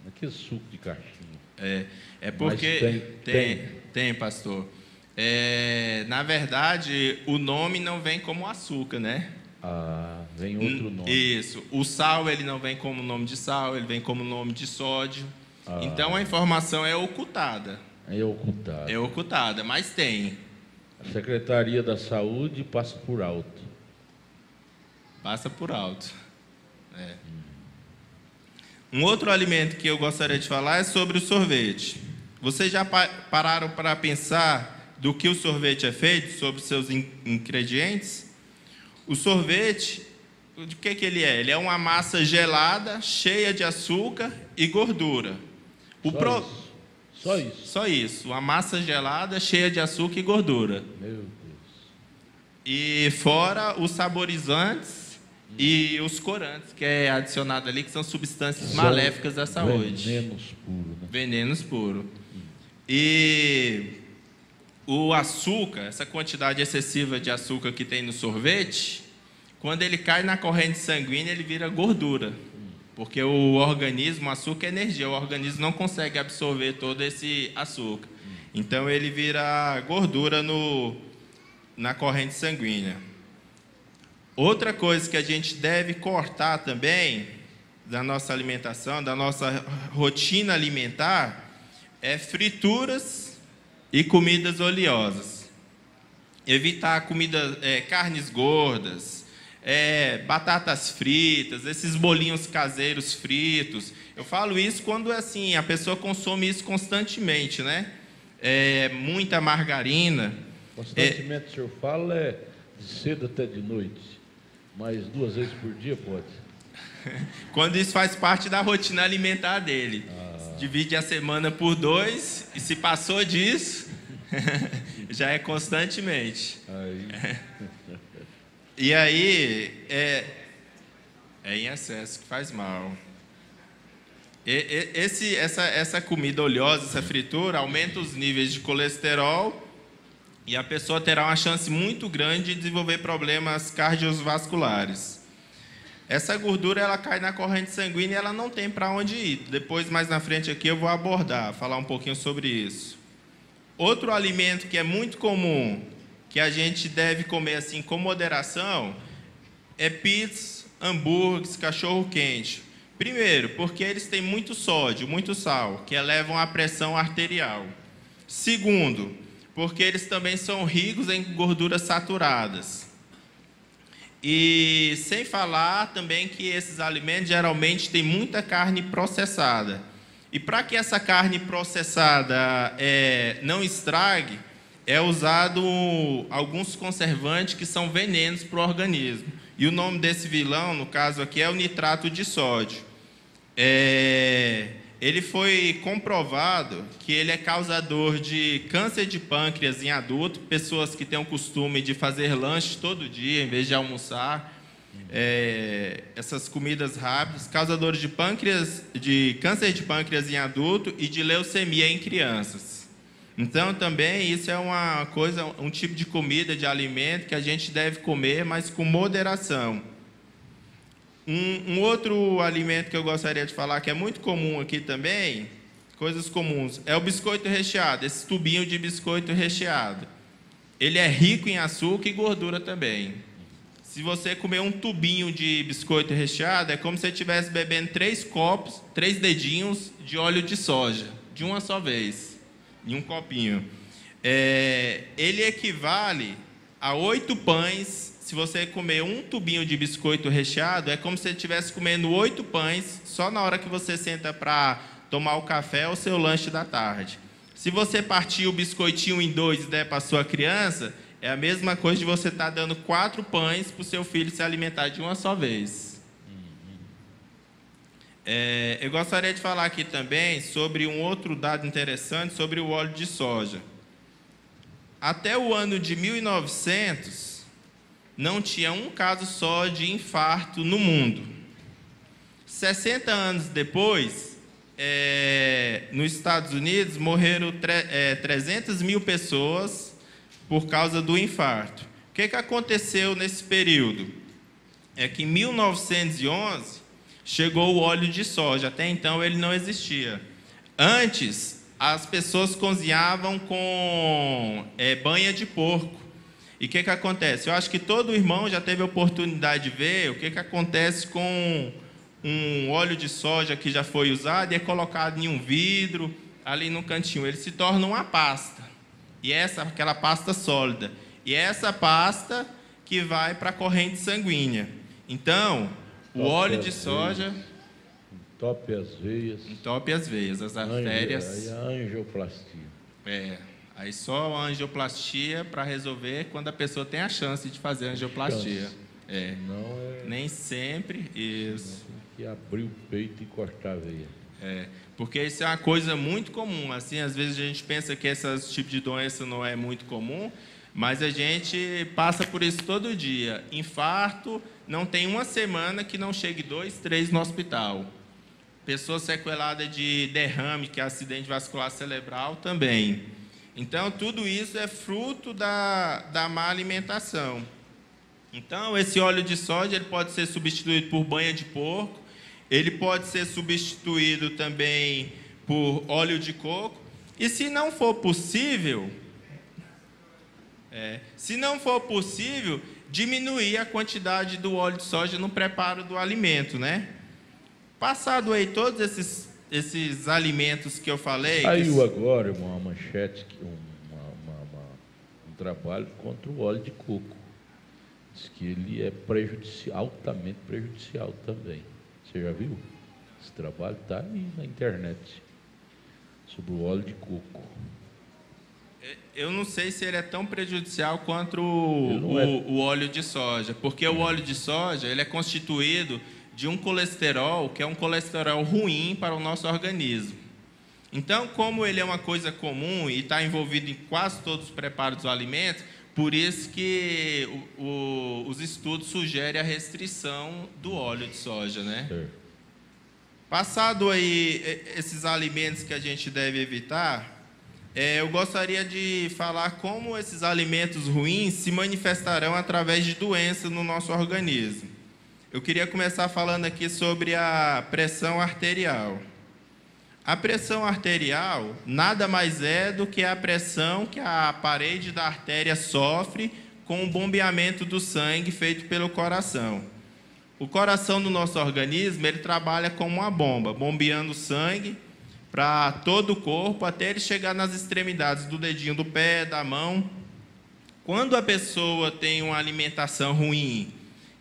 Aquele suco de caixinha. É porque... Tem, pastor. Na verdade, o nome não vem como açúcar, né? Vem outro nome. Isso. O sal, ele não vem como nome de sal, ele vem como nome de sódio. Então, a informação é ocultada. É ocultada, mas tem. A Secretaria da Saúde passa por alto. Passa por alto. Um outro alimento que eu gostaria de falar é sobre o sorvete. Vocês já pararam para pensar do que o sorvete é feito, sobre seus ingredientes? O sorvete, de que ele é? Ele é uma massa gelada, cheia de açúcar e gordura. Só isso. Uma massa gelada, cheia de açúcar e gordura. Meu Deus. E fora os saborizantes e os corantes, que é adicionado ali, que são substâncias maléficas à saúde. Venenos puros, né? Venenos puros. E o açúcar, essa quantidade excessiva de açúcar que tem no sorvete, quando ele cai na corrente sanguínea, ele vira gordura. Porque o organismo, o açúcar é energia, o organismo não consegue absorver todo esse açúcar. Então, ele vira gordura na corrente sanguínea. Outra coisa que a gente deve cortar também da nossa alimentação, da nossa rotina alimentar, é frituras e comidas oleosas. Evitar carnes gordas, batatas fritas, esses bolinhos caseiros fritos. Eu falo isso quando assim a pessoa consome isso constantemente, né? Muita margarina. Constantemente o senhor fala de cedo até de noite, mas 2 vezes por dia pode? Quando isso faz parte da rotina alimentar dele. Divide a semana por 2 e se passou disso, já é constantemente. E aí, é em excesso que faz mal. Essa comida oleosa, essa fritura, aumenta os níveis de colesterol e a pessoa terá uma chance muito grande de desenvolver problemas cardiovasculares. Essa gordura ela cai na corrente sanguínea e ela não tem para onde ir. Depois, mais na frente aqui, eu vou falar um pouquinho sobre isso. Outro alimento que é muito comum, que a gente deve comer assim com moderação, é pizza, hambúrgueres, cachorro-quente. Primeiro, porque eles têm muito sódio, muito sal, que elevam a pressão arterial. Segundo, porque eles também são ricos em gorduras saturadas. E sem falar também que esses alimentos geralmente têm muita carne processada. E para que essa carne processada não estrague, é usado alguns conservantes que são venenos para o organismo. E o nome desse vilão, no caso aqui, é o nitrato de sódio. Ele foi comprovado que ele é causador de câncer de pâncreas em adulto, pessoas que têm o costume de fazer lanche todo dia, em vez de almoçar, essas comidas rápidas, causadores de câncer de pâncreas em adulto e de leucemia em crianças. Então, também, isso é um tipo de comida, de alimento que a gente deve comer, mas com moderação. Um outro alimento que eu gostaria de falar, que é muito comum aqui também, coisas comuns, é o biscoito recheado, esse tubinho de biscoito recheado. Ele é rico em açúcar e gordura também. Se você comer um tubinho de biscoito recheado, é como se você estivesse bebendo 3 copos, 3 dedinhos de óleo de soja, de uma só vez, em um copinho. Ele equivale a 8 pães. Se você comer um tubinho de biscoito recheado, é como se você estivesse comendo 8 pães só na hora que você senta para tomar o café ou seu lanche da tarde. Se você partir o biscoitinho em 2 e der para a sua criança, é a mesma coisa de você estar dando 4 pães para o seu filho se alimentar de uma só vez. Eu gostaria de falar aqui também sobre um outro dado interessante sobre o óleo de soja. Até o ano de 1900, não tinha um caso só de infarto no mundo. 60 anos depois, nos Estados Unidos, morreram 300 mil pessoas por causa do infarto. O que aconteceu nesse período? É que em 1911 chegou o óleo de soja. Até então ele não existia. Antes, as pessoas cozinhavam com banha de porco. E o que acontece? Eu acho que todo irmão já teve a oportunidade de ver o que acontece com um óleo de soja que já foi usado e é colocado em um vidro, ali no cantinho. Ele se torna uma pasta. E aquela pasta sólida. E é essa pasta que vai para a corrente sanguínea. Então, o óleo de soja... Entope as veias. Entope as veias, as artérias. Aí a angioplastia. Aí só a angioplastia para resolver quando a pessoa tem a chance de fazer a angioplastia. Nem sempre. Isso. Tem que abrir o peito e cortar a veia. Porque isso é uma coisa muito comum. Assim, às vezes a gente pensa que esse tipo de doença não é muito comum, mas a gente passa por isso todo dia. Infarto, não tem uma semana que não chegue 2, 3 no hospital. Pessoa sequelada de derrame, que é acidente vascular cerebral, também. Então, tudo isso é fruto da má alimentação. Então, esse óleo de soja ele pode ser substituído por banha de porco, ele pode ser substituído também por óleo de coco, e se não for possível, diminuir a quantidade do óleo de soja no preparo do alimento, né? Passado aí todos esses alimentos que eu falei... Saiu agora uma manchete, trabalho contra o óleo de coco. Diz que ele é altamente prejudicial também. Você já viu? Esse trabalho está aí na internet, sobre o óleo de coco. Eu não sei se ele é tão prejudicial quanto o óleo de soja, porque o óleo de soja ele é constituído de um colesterol, que é um colesterol ruim para o nosso organismo. Então, como ele é uma coisa comum e está envolvido em quase todos os preparos dos alimentos, por isso que os estudos sugerem a restrição do óleo de soja, né? Passado aí esses alimentos que a gente deve evitar, eu gostaria de falar como esses alimentos ruins se manifestarão através de doenças no nosso organismo. Eu queria começar falando aqui sobre a pressão arterial. A pressão arterial nada mais é do que a pressão que a parede da artéria sofre com o bombeamento do sangue feito pelo coração. O coração do nosso organismo ele trabalha como uma bomba, bombeando sangue para todo o corpo, até ele chegar nas extremidades do dedinho do pé, da mão. Quando a pessoa tem uma alimentação ruim,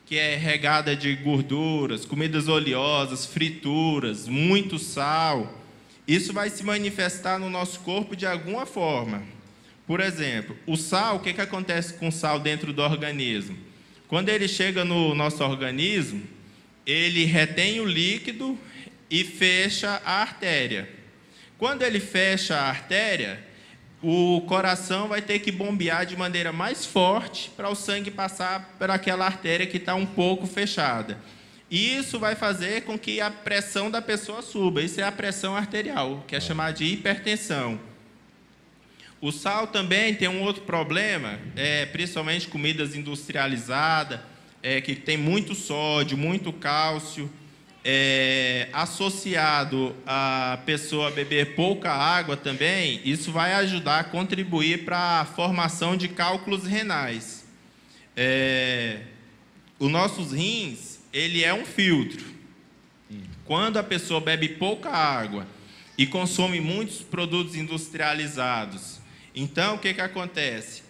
que é regada de gorduras, comidas oleosas, frituras, muito sal, isso vai se manifestar no nosso corpo de alguma forma. Por exemplo, o sal, o que acontece com o sal dentro do organismo? Quando ele chega no nosso organismo, ele retém o líquido e fecha a artéria. Quando ele fecha a artéria, o coração vai ter que bombear de maneira mais forte para o sangue passar por aquela artéria que está um pouco fechada. E isso vai fazer com que a pressão da pessoa suba. Isso é a pressão arterial, que é chamada de hipertensão. O sal também tem um outro problema, principalmente comidas industrializadas, que tem muito sódio, muito cálcio. Associado a pessoa beber pouca água também, isso vai ajudar a contribuir para a formação de cálculos renais. Os nossos rins, ele é um filtro. Quando a pessoa bebe pouca água e consome muitos produtos industrializados, então o que acontece?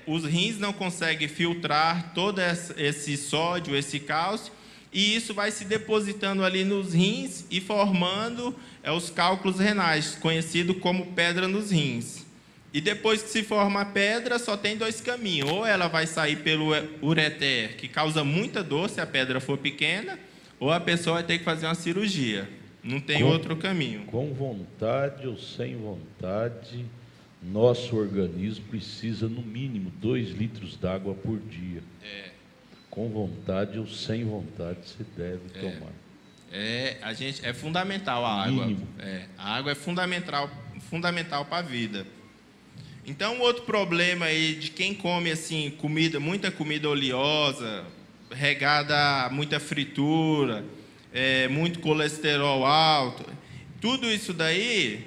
Os rins não conseguem filtrar todo esse sódio, esse cálcio, e isso vai se depositando ali nos rins e formando os cálculos renais, conhecido como pedra nos rins. E depois que se forma a pedra, só tem dois caminhos. Ou ela vai sair pelo ureter, que causa muita dor se a pedra for pequena, ou a pessoa vai ter que fazer uma cirurgia. Não tem outro caminho. Com vontade ou sem vontade, nosso organismo precisa, no mínimo, 2 litros d'água por dia. Com vontade ou sem vontade, você deve tomar. É fundamental a água. A água é fundamental para a vida. Então, outro problema aí de quem come assim muita comida oleosa, regada a muita fritura, muito colesterol alto, tudo isso daí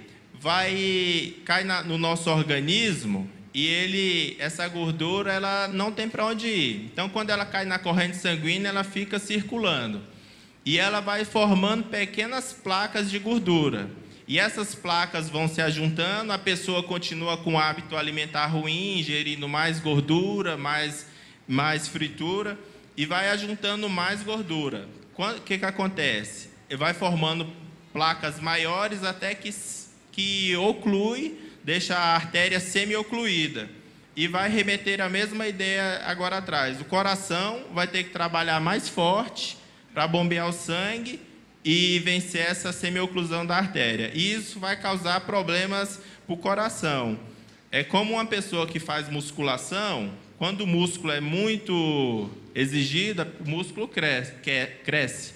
cai no nosso organismo. E essa gordura ela não tem para onde ir. Então, quando ela cai na corrente sanguínea, ela fica circulando. E ela vai formando pequenas placas de gordura. E essas placas vão se ajuntando, a pessoa continua com o hábito alimentar ruim, ingerindo mais gordura, mais fritura, e vai ajuntando mais gordura. O que acontece? Vai formando placas maiores até que oclui, deixa a artéria semi-ocluída e vai remeter a mesma ideia agora atrás. O coração vai ter que trabalhar mais forte para bombear o sangue e vencer essa semi-oclusão da artéria. E isso vai causar problemas para o coração. É como uma pessoa que faz musculação, quando o músculo é muito exigido, o músculo cresce.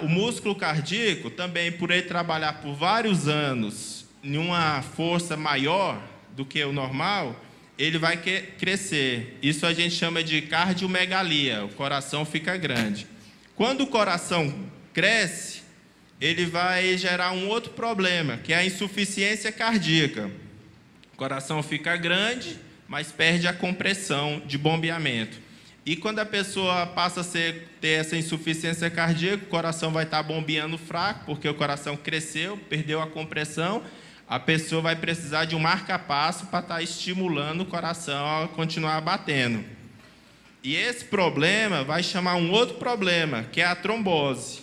O músculo cardíaco também, por ele trabalhar por vários anos em uma força maior do que o normal, ele vai crescer. Isso a gente chama de cardiomegalia, o coração fica grande. Quando o coração cresce, ele vai gerar um outro problema, que é a insuficiência cardíaca. O coração fica grande, mas perde a compressão de bombeamento. E quando a pessoa passa a ter essa insuficiência cardíaca, o coração vai estar bombeando fraco, porque o coração cresceu, perdeu a compressão. a pessoa vai precisar de um marca-passo para estar estimulando o coração a continuar batendo. E esse problema vai chamar um outro problema, que é a trombose.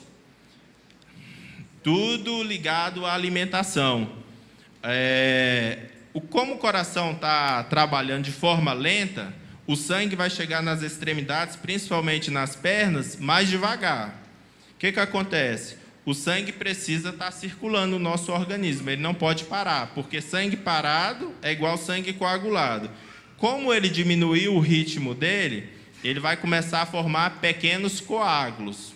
Tudo ligado à alimentação. Como o coração está trabalhando de forma lenta, o sangue vai chegar nas extremidades, principalmente nas pernas, mais devagar. O que acontece? O sangue precisa estar circulando no nosso organismo, ele não pode parar, porque sangue parado é igual sangue coagulado. Como ele diminuiu o ritmo dele, ele vai começar a formar pequenos coágulos.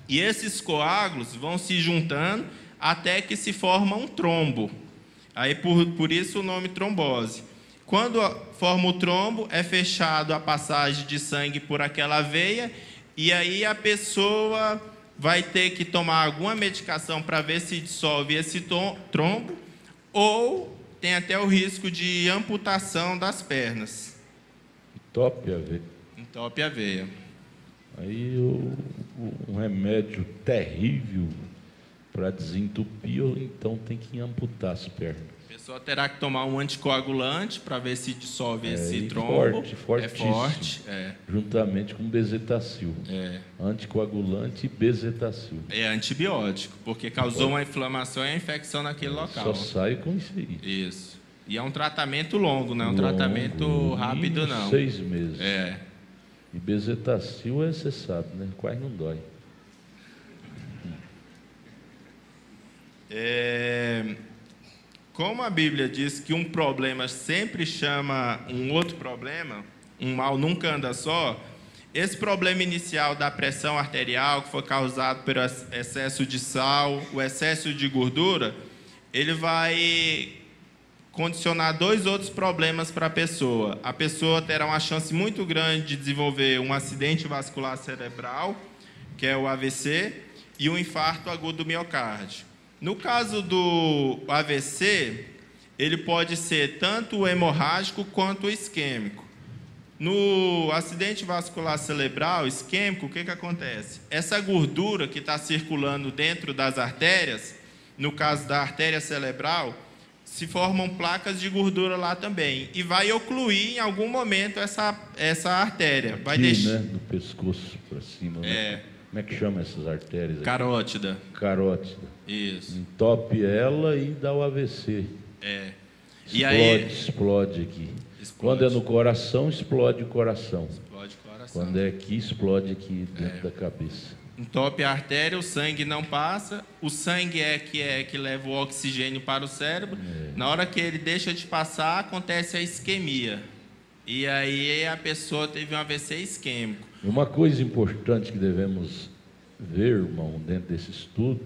E esses coágulos vão se juntando até que se forma um trombo. Aí por isso o nome trombose. Quando forma o trombo, é fechado a passagem de sangue por aquela veia, e aí a pessoa vai ter que tomar alguma medicação para ver se dissolve esse trombo, ou tem até o risco de amputação das pernas. Entope a veia. Entope a veia. Aí um remédio terrível para desentupir, ou então tem que amputar as pernas. A pessoa terá que tomar um anticoagulante para ver se dissolve esse trombo. Fortíssimo. É forte. Juntamente com bezetacil. Anticoagulante e bezetacil. É antibiótico, porque causou uma inflamação e a infecção naquele local. Só sai com isso aí. Isso. E é um tratamento longo, não é um tratamento rápido, não. 6 meses. E bezetacil, você sabe, né? Quase não dói. Como a Bíblia diz que um problema sempre chama um outro problema, um mal nunca anda só, esse problema inicial da pressão arterial, que foi causado pelo excesso de sal, o excesso de gordura, ele vai condicionar 2 outros problemas para a pessoa. A pessoa terá uma chance muito grande de desenvolver um acidente vascular cerebral, que é o AVC, e um infarto agudo do miocárdio. No caso do AVC, ele pode ser tanto hemorrágico quanto isquêmico. No acidente vascular cerebral isquêmico, o que acontece? Essa gordura que está circulando dentro das artérias, no caso da artéria cerebral, se formam placas de gordura lá também. E vai ocluir em algum momento essa artéria. Vai deixar, né, do pescoço para cima. Né? Como é que chama essas artérias aqui? Carótida. Carótida. Isso. Entope ela e dá o AVC. Explode aqui. Quando é no coração, explode o coração. Explode o coração. Quando é aqui, explode aqui dentro da cabeça. Entope a artéria, o sangue não passa. O sangue que leva o oxigênio para o cérebro. Na hora que ele deixa de passar, acontece a isquemia. E aí a pessoa teve um AVC isquêmico. Uma coisa importante que devemos ver, irmão, dentro desse estudo,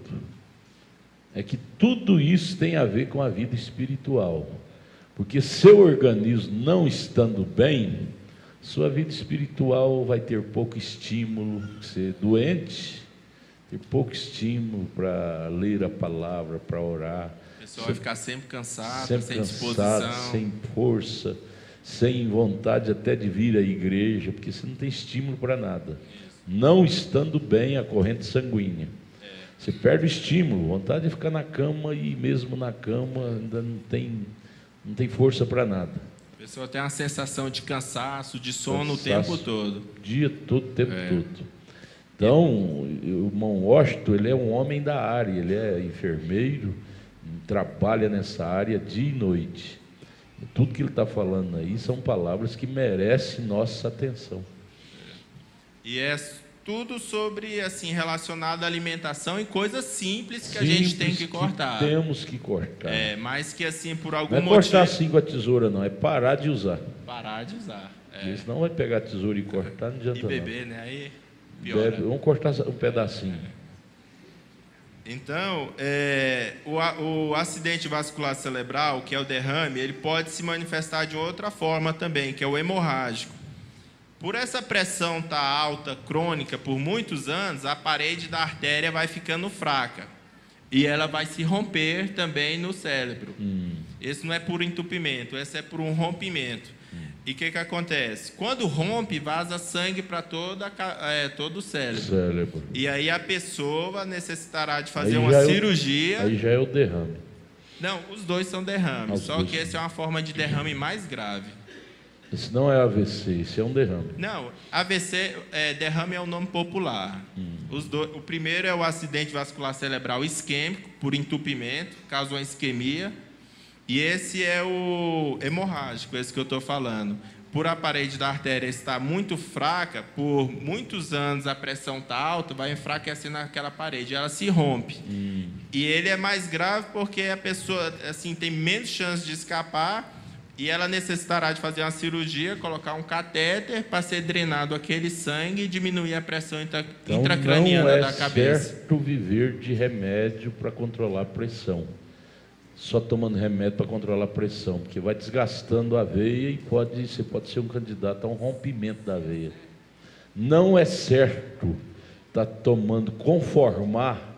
é que tudo isso tem a ver com a vida espiritual. Porque seu organismo não estando bem, sua vida espiritual vai ter pouco estímulo, ser doente, ter pouco estímulo para ler a palavra, para orar. A pessoa vai ficar sempre cansada, sempre sem cansado, disposição. sem força, sem vontade até de vir à igreja, porque você não tem estímulo para nada. Não estando bem a corrente sanguínea. Você perde o estímulo, vontade de ficar na cama, e mesmo na cama ainda não tem força para nada. A pessoa tem uma sensação de cansaço, de sono o tempo todo. O dia todo, o tempo todo. Então, o irmão Washington, ele é um homem da área, ele é enfermeiro, trabalha nessa área dia e noite. Tudo que ele está falando aí são palavras que merecem nossa atenção. E é tudo sobre, assim, relacionado à alimentação e coisas simples que a gente tem que cortar. Temos que cortar. Mas que, assim, por algum motivo... Não é cortar assim com a tesoura, não. É parar de usar. Parar de usar. Porque senão vai pegar a tesoura e cortar, não adianta. E beber, né? Aí piora. Vamos cortar um pedacinho. Então, o acidente vascular cerebral, que é o derrame, ele pode se manifestar de outra forma também, que é o hemorrágico. Por essa pressão estar alta, crônica, por muitos anos, a parede da artéria vai ficando fraca. E ela vai se romper também no cérebro. Esse não é por entupimento, esse é por um rompimento. E o que acontece? Quando rompe, vaza sangue para todo o cérebro. E aí a pessoa necessitará de fazer uma cirurgia. Aí já é o derrame. Não, os dois são derrames, Os só dois. que essa é uma forma de derrame mais grave. Esse não é AVC, esse é um derrame. Não, AVC, derrame é o nome popular. O primeiro é o acidente vascular cerebral isquêmico, por entupimento, causa uma isquemia. E esse é o hemorrágico, esse que eu estou falando. Por a parede da artéria estar muito fraca, por muitos anos a pressão está alta, vai enfraquecendo aquela parede, ela se rompe. E ele é mais grave porque a pessoa assim, tem menos chance de escapar e ela necessitará de fazer uma cirurgia, colocar um catéter para ser drenado aquele sangue e diminuir a pressão intracraniana da cabeça. Não é certo viver de remédio para controlar a pressão. Só tomando remédio para controlar a pressão, porque vai desgastando a veia e você pode ser um candidato a um rompimento da veia. Não é certo estar conformar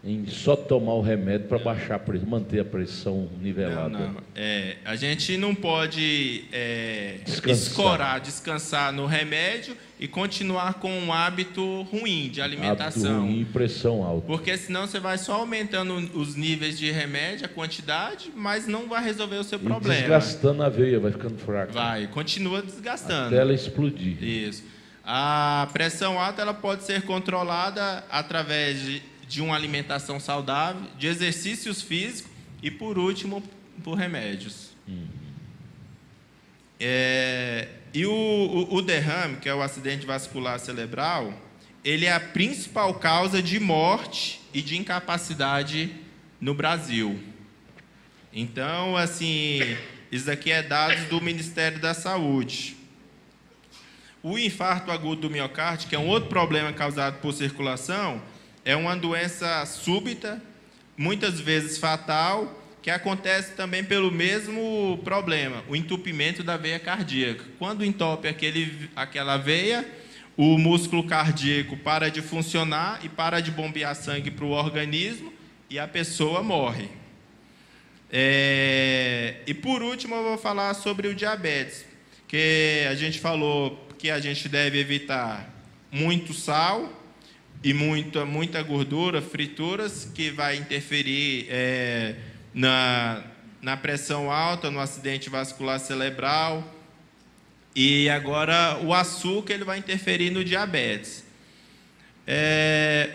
em só tomar o remédio para baixar a pressão, manter a pressão nivelada. Não. A gente não pode descansar no remédio e continuar com um hábito ruim de alimentação. Hábito ruim e pressão alta. Porque senão você vai só aumentando os níveis de remédio, a quantidade, mas não vai resolver o seu problema. Desgastando a veia, vai ficando fraca. Continua desgastando. Até ela explodir. Isso. A pressão alta ela pode ser controlada através de uma alimentação saudável, de exercícios físicos e, por último, por remédios. E o derrame, que é o acidente vascular cerebral, ele é a principal causa de morte e de incapacidade no Brasil. Então, assim, isso aqui é dados do Ministério da Saúde. O infarto agudo do miocárdio, que é um outro problema causado por circulação, é uma doença súbita, muitas vezes fatal, que acontece também pelo mesmo problema, o entupimento da veia cardíaca. Quando entope aquela veia, o músculo cardíaco para de funcionar e para de bombear sangue para o organismo e a pessoa morre. E por último eu vou falar sobre o diabetes, que a gente falou que a gente deve evitar muito sal e muita gordura, frituras, que vai interferir na pressão alta, no acidente vascular cerebral. E agora o açúcar ele vai interferir no diabetes.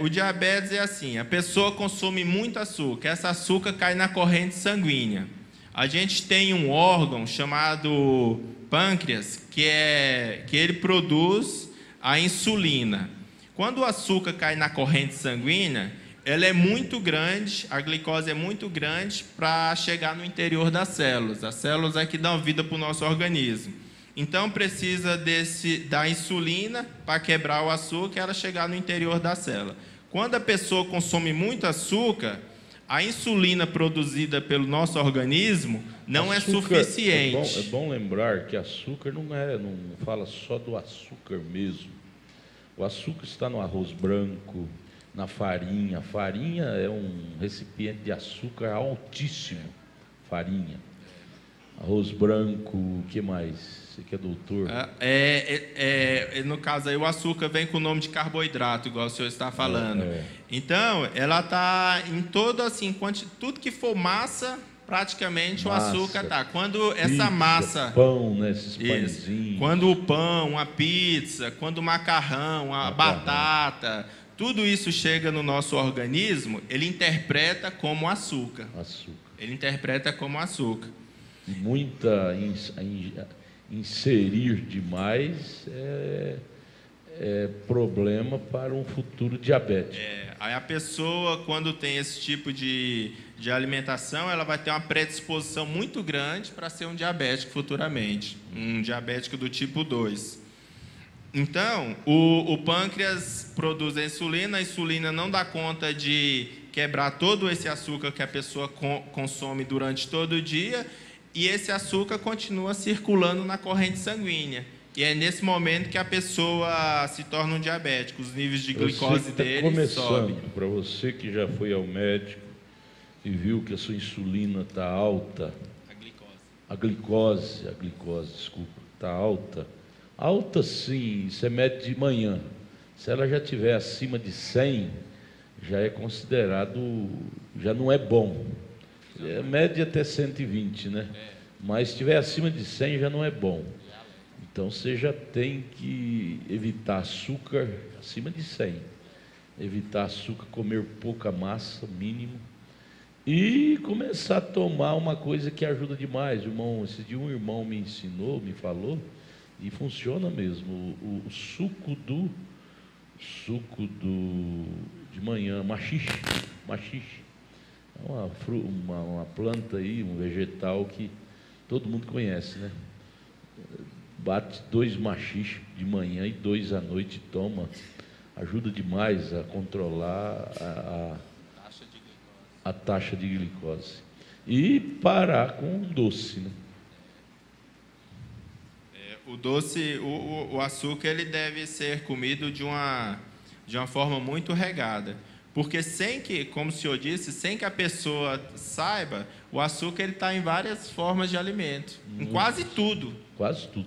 O diabetes é assim, a pessoa consome muito açúcar, esse açúcar cai na corrente sanguínea. A gente tem um órgão chamado pâncreas, que ele produz a insulina. Quando o açúcar cai na corrente sanguínea, ela é muito grande, a glicose é muito grande para chegar no interior das células. As células é que dão vida para o nosso organismo. Então, precisa da insulina para quebrar o açúcar e ela chegar no interior da célula. Quando a pessoa consome muito açúcar, a insulina produzida pelo nosso organismo não é suficiente. É bom lembrar que açúcar não fala só do açúcar mesmo. O açúcar está no arroz branco, na farinha. A farinha é um recipiente de açúcar altíssimo. Farinha. Arroz branco, o que mais? Você que é doutor. No caso aí, o açúcar vem com o nome de carboidrato, igual o senhor está falando. Então, ela está em todo assim, tudo que for massa, praticamente o açúcar está. Quando essa massa... Pão, né? Esses pãezinhos. Quando o pão, a pizza, quando o macarrão, a batata, tudo isso chega no nosso organismo, ele interpreta como açúcar. Ele interpreta como açúcar. Inserir demais é problema para um futuro diabético. Aí a pessoa, quando tem esse tipo de alimentação, ela vai ter uma predisposição muito grande para ser um diabético futuramente, um diabético do tipo 2. Então, o pâncreas produz a insulina não dá conta de quebrar todo esse açúcar que a pessoa consome durante todo o dia, e esse açúcar continua circulando na corrente sanguínea. E é nesse momento que a pessoa se torna um diabético, os níveis de glicose dele sobem. Para você que já foi ao médico e viu que a sua insulina está alta, a glicose, desculpa, está alta. Alta sim, você mede de manhã. Se ela já estiver acima de 100, já é considerado, já não é bom. média até 120, né? Mas se estiver acima de 100 já não é bom. Então você já tem que evitar açúcar acima de 100. Evitar açúcar, comer pouca massa, mínimo. E começar a tomar uma coisa que ajuda demais. Esse dia um irmão me ensinou, me falou, e funciona mesmo. O suco de manhã, maxixe. É uma planta aí, um vegetal que todo mundo conhece, né? Bate 2 maxixe de manhã e 2 à noite, toma. Ajuda demais a controlar a taxa de glicose. E parar com o doce, né? O doce, o açúcar, ele deve ser comido de uma forma muito regada. Porque como o senhor disse, sem que a pessoa saiba, o açúcar está em várias formas de alimento. Em quase tudo.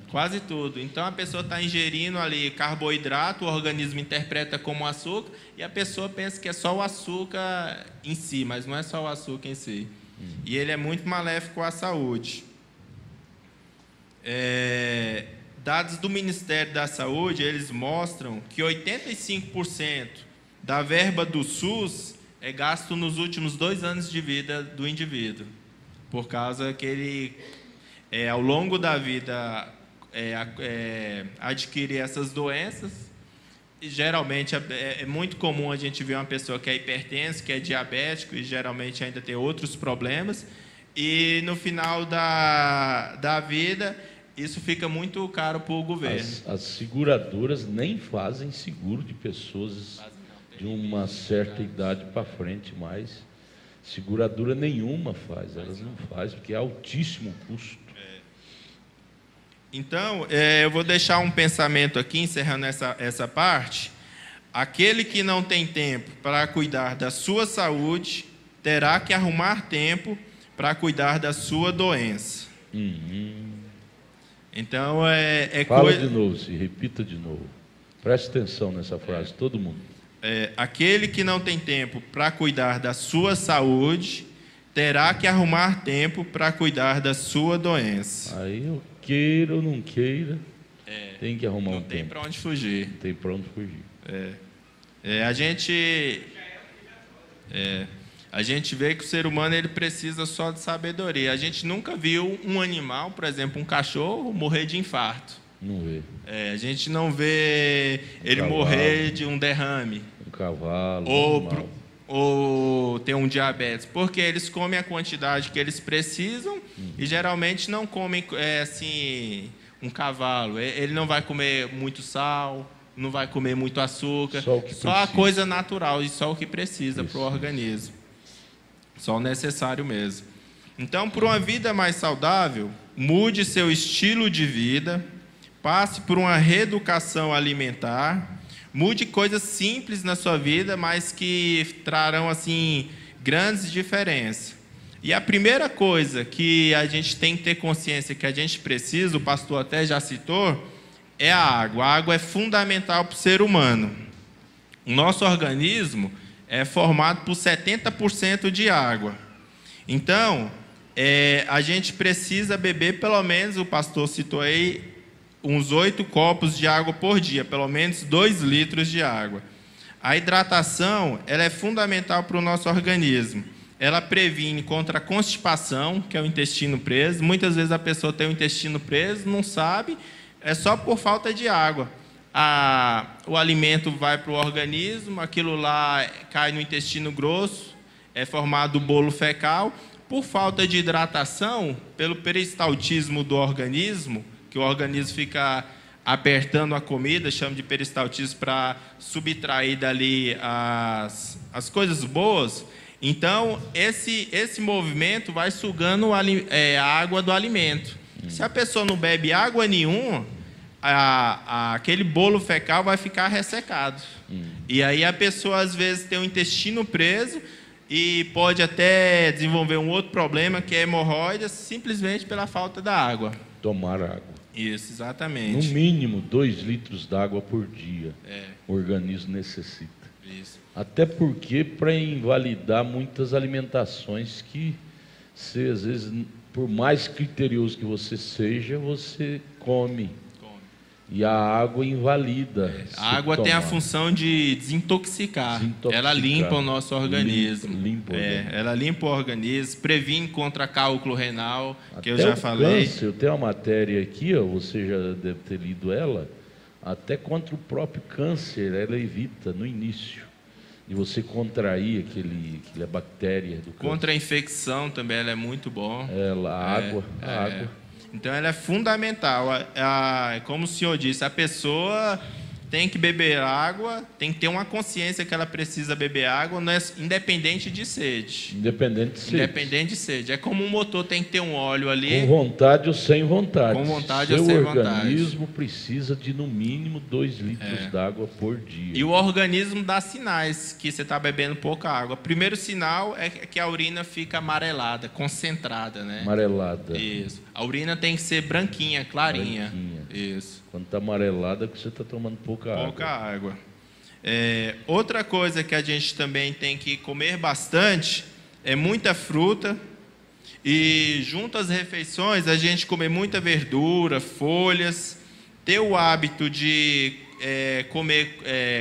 Quase tudo. Então a pessoa está ingerindo ali carboidrato, o organismo interpreta como açúcar, e a pessoa pensa que é só o açúcar em si, mas não é só o açúcar em si. E ele é muito maléfico à saúde. Dados do Ministério da Saúde, eles mostram que 85% da verba do SUS é gasto nos últimos 2 anos de vida do indivíduo, por causa que ele, ao longo da vida, adquire essas doenças. E geralmente é muito comum a gente ver uma pessoa que é hipertensa, que é diabético, e geralmente ainda tem outros problemas, e no final da vida isso fica muito caro para o governo. As seguradoras nem fazem seguro de pessoas de uma certa idade para frente, mais seguradora nenhuma faz, elas não fazem, porque é altíssimo o custo. Então, eu vou deixar um pensamento aqui, encerrando essa parte. Aquele que não tem tempo para cuidar da sua saúde, terá que arrumar tempo para cuidar da sua doença. Então, Fala de novo, repita de novo. Preste atenção nessa frase, todo mundo. Aquele que não tem tempo para cuidar da sua saúde, terá que arrumar tempo para cuidar da sua doença. Aí eu queira ou não queira, tem que arrumar um tempo. Não tem para onde fugir. Não tem para onde fugir. A gente vê que o ser humano ele precisa só de sabedoria. A gente nunca viu um animal, por exemplo, um cachorro, morrer de infarto. Não vê. A gente não vê ele morrer de um derrame. Um cavalo. Ou ter um diabetes. Porque eles comem a quantidade que eles precisam e geralmente não comem assim, um cavalo. Ele não vai comer muito sal, não vai comer muito açúcar. Só a coisa natural e só o que precisa para o organismo. Só o necessário mesmo. Então, por uma vida mais saudável, mude seu estilo de vida, passe por uma reeducação alimentar, mude coisas simples na sua vida, mas que trarão assim grandes diferenças. E a primeira coisa que a gente tem que ter consciência que a gente precisa, o pastor até já citou, é a água. A água é fundamental para o ser humano. O nosso organismo é formado por 70% de água. Então, a gente precisa beber pelo menos, o pastor citou aí, uns 8 copos de água por dia, pelo menos 2 litros de água. A hidratação ela é fundamental para o nosso organismo. Ela previne contra a constipação, que é o intestino preso. Muitas vezes a pessoa tem o intestino preso, não sabe, é só por falta de água. O alimento vai para o organismo, aquilo lá cai no intestino grosso, é formado o bolo fecal. Por falta de hidratação, pelo peristaltismo do organismo, que o organismo fica apertando a comida, chama de peristaltismo, para subtrair dali as coisas boas. Então, esse movimento vai sugando a água do alimento. Se a pessoa não bebe água nenhuma, aquele bolo fecal vai ficar ressecado. E aí a pessoa, às vezes, tem o intestino preso e pode até desenvolver um outro problema, que é hemorroidas, simplesmente pela falta da água. Tomar água. Isso, exatamente. No mínimo 2 litros d'água por dia. O organismo necessita. Isso. Até porque, para invalidar muitas alimentações que Você, às vezes, por mais criterioso que você seja, você come. E a água invalida. A água tem a função de desintoxicar. Ela limpa o nosso organismo. Ela limpa o organismo, previne contra cálculo renal, que eu já falei. Câncer, eu tenho uma matéria aqui, ó, você já deve ter lido ela, até contra o próprio câncer, ela evita no início de você contrair aquela bactéria do câncer. Contra a infecção também ela é muito bom. A água. Então, ela é fundamental. Como o senhor disse, a pessoa tem que beber água, tem que ter uma consciência que ela precisa beber água, independente de sede. Independente de sede. É como um motor tem que ter um óleo ali. Com vontade ou sem vontade. Com vontade ou sem vontade. Seu organismo precisa de, no mínimo, 2 litros d'água por dia. E o organismo dá sinais que você está bebendo pouca água. O primeiro sinal é que a urina fica amarelada, concentrada, né? Amarelada. Isso. A urina tem que ser branquinha, clarinha. Isso. Quando está amarelada é que você está tomando pouca água. Outra coisa que a gente também tem que comer bastante é muita fruta. E junto às refeições, a gente comer muita verdura, folhas. Ter o hábito de comer